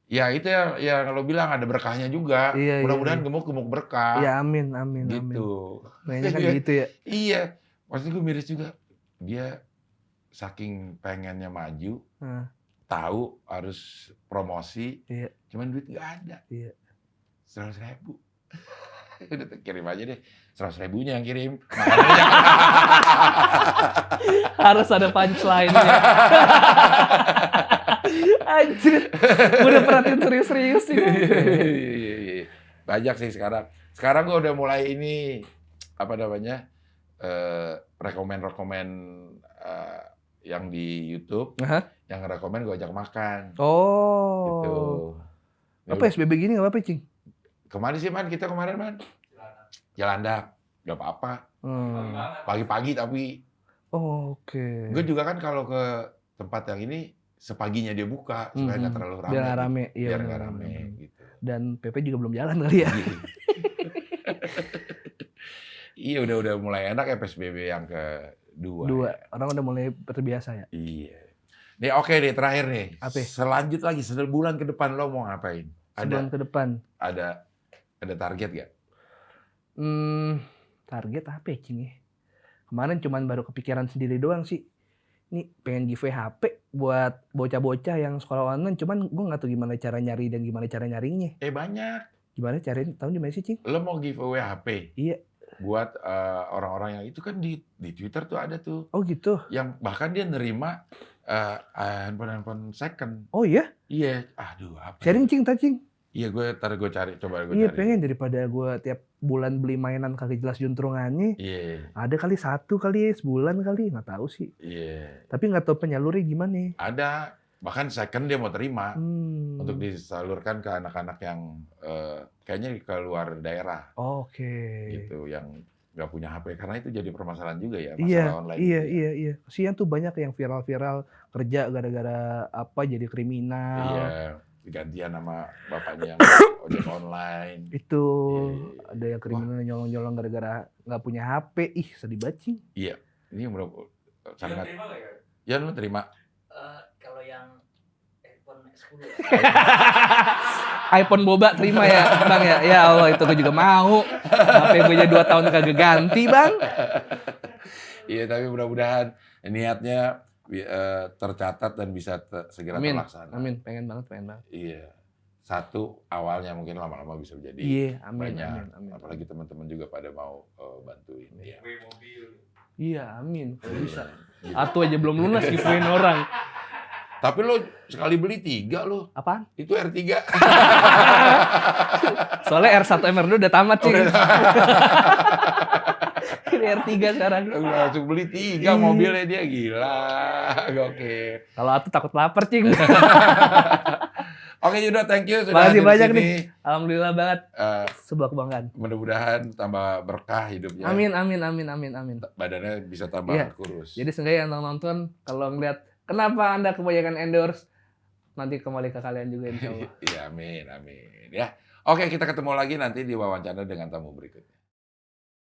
ya itu ya lo bilang ada berkahnya juga. Mudah-mudahan gemuk berkah. Iya, amin. Gitu. Kayaknya kan gitu ya. Iya. Maksudnya gue miris juga. Dia saking pengennya maju, tahu harus promosi, cuman duit nggak ada. 100.000. Udah kirim aja deh. 100.000-nya yang kirim. Harus ada punchline-nya. Anjir, gue udah perhatiin serius sih. Iya. Banyak sih sekarang. Sekarang gue udah mulai ini, apa namanya, rekomen yang di YouTube, yang rekomen gue ajak makan. Gitu. Apa SBB gini nggak apa-apa, Cing? Kemarin sih kita kemarin Jalandak, nggak apa-apa. Pagi-pagi tapi. Oke. Gue juga kan kalau ke tempat yang ini sepaginya dia buka supaya nggak terlalu ramai. Biar nggak rame. Biar nggak rame. Gitu. Dan PP juga belum jalan kali ya. Iya udah mulai enak ya PSBB yang kedua. Ya. Orang udah mulai terbiasa ya. Iya. Nih oke nih terakhir nih. Apa? Selanjut lagi sebulan ke depan lo mau ngapain? Sebulan ke depan. Ada target gak? Target apa ya, Cing? Kemarin cuman baru kepikiran sendiri doang sih. Ini pengen giveaway HP buat bocah-bocah yang sekolah online, cuman gue nggak tahu gimana cara nyari dan gimana cara nyarinya. Banyak. Gimana cariin? Tahu di mana sih, Cing? Lo mau giveaway HP? Iya. Buat orang-orang yang itu kan di Twitter tuh ada tuh. Oh gitu. Yang bahkan dia nerima handphone second. Oh iya? Iya. Aduh apa? Sharing, Cing, Cing. Iya gue cari. Iya pengen daripada gue tiap bulan beli mainan kagak jelas juntrungannya. Iya. Ada kali satu kali sebulan kali nggak tahu sih. Iya. Tapi nggak tahu penyalurnya gimana. Ada. Bahkan second dia mau terima untuk disalurkan ke anak-anak yang kayaknya ke luar daerah. Oke. Gitu yang nggak punya HP karena itu jadi permasalahan juga ya masalah online. Iya. Kasihan tuh banyak yang viral-viral kerja gara-gara apa jadi kriminal. Iya. Digantian sama bapaknya yang ojek online. Itu ada yang kriminal nyolong-nyolong gara-gara nggak punya HP. Ih sedih banget sih. Iya. Ini sangat. Ya lu terima. Kalau yang iPhone 10 iPhone boba terima ya Bang ya. Ya Allah itu gue juga mau. HP gue aja 2 tahun kagak ganti Bang. Iya tapi mudah-mudahan niatnya tercatat dan bisa segera terlaksana. Amin, pengen banget. Iya. Satu awalnya mungkin lama-lama bisa jadi banyak. Amin. Apalagi teman-teman juga pada mau bantuin. Iya, amin. Kalau bisa. Atau aja belum lunas giveawayin orang. Tapi lo sekali beli 3 lo. Apaan? Itu R3. Soalnya R1 MR2 udah tamat sih. Ini R3 sekarang. Langsung beli 3 mobilnya dia, gila. Oke. Kalau aku takut lapar, Cing. Oke Yuda, thank you sudah Makasih hadir banyak di sini. nih. Alhamdulillah banget. Eh, Sebuah kebanggaan. mudah-mudahan tambah berkah hidupnya. Amin. Badannya bisa tambah Iya. kurus. Jadi seenggaknya yang nonton kalau ngeliat kenapa Anda kebanyakan endorse, nanti kembali ke kalian juga insya Allah. Iya, amin. Ya. Oke, kita ketemu lagi nanti di wawancara dengan tamu berikutnya.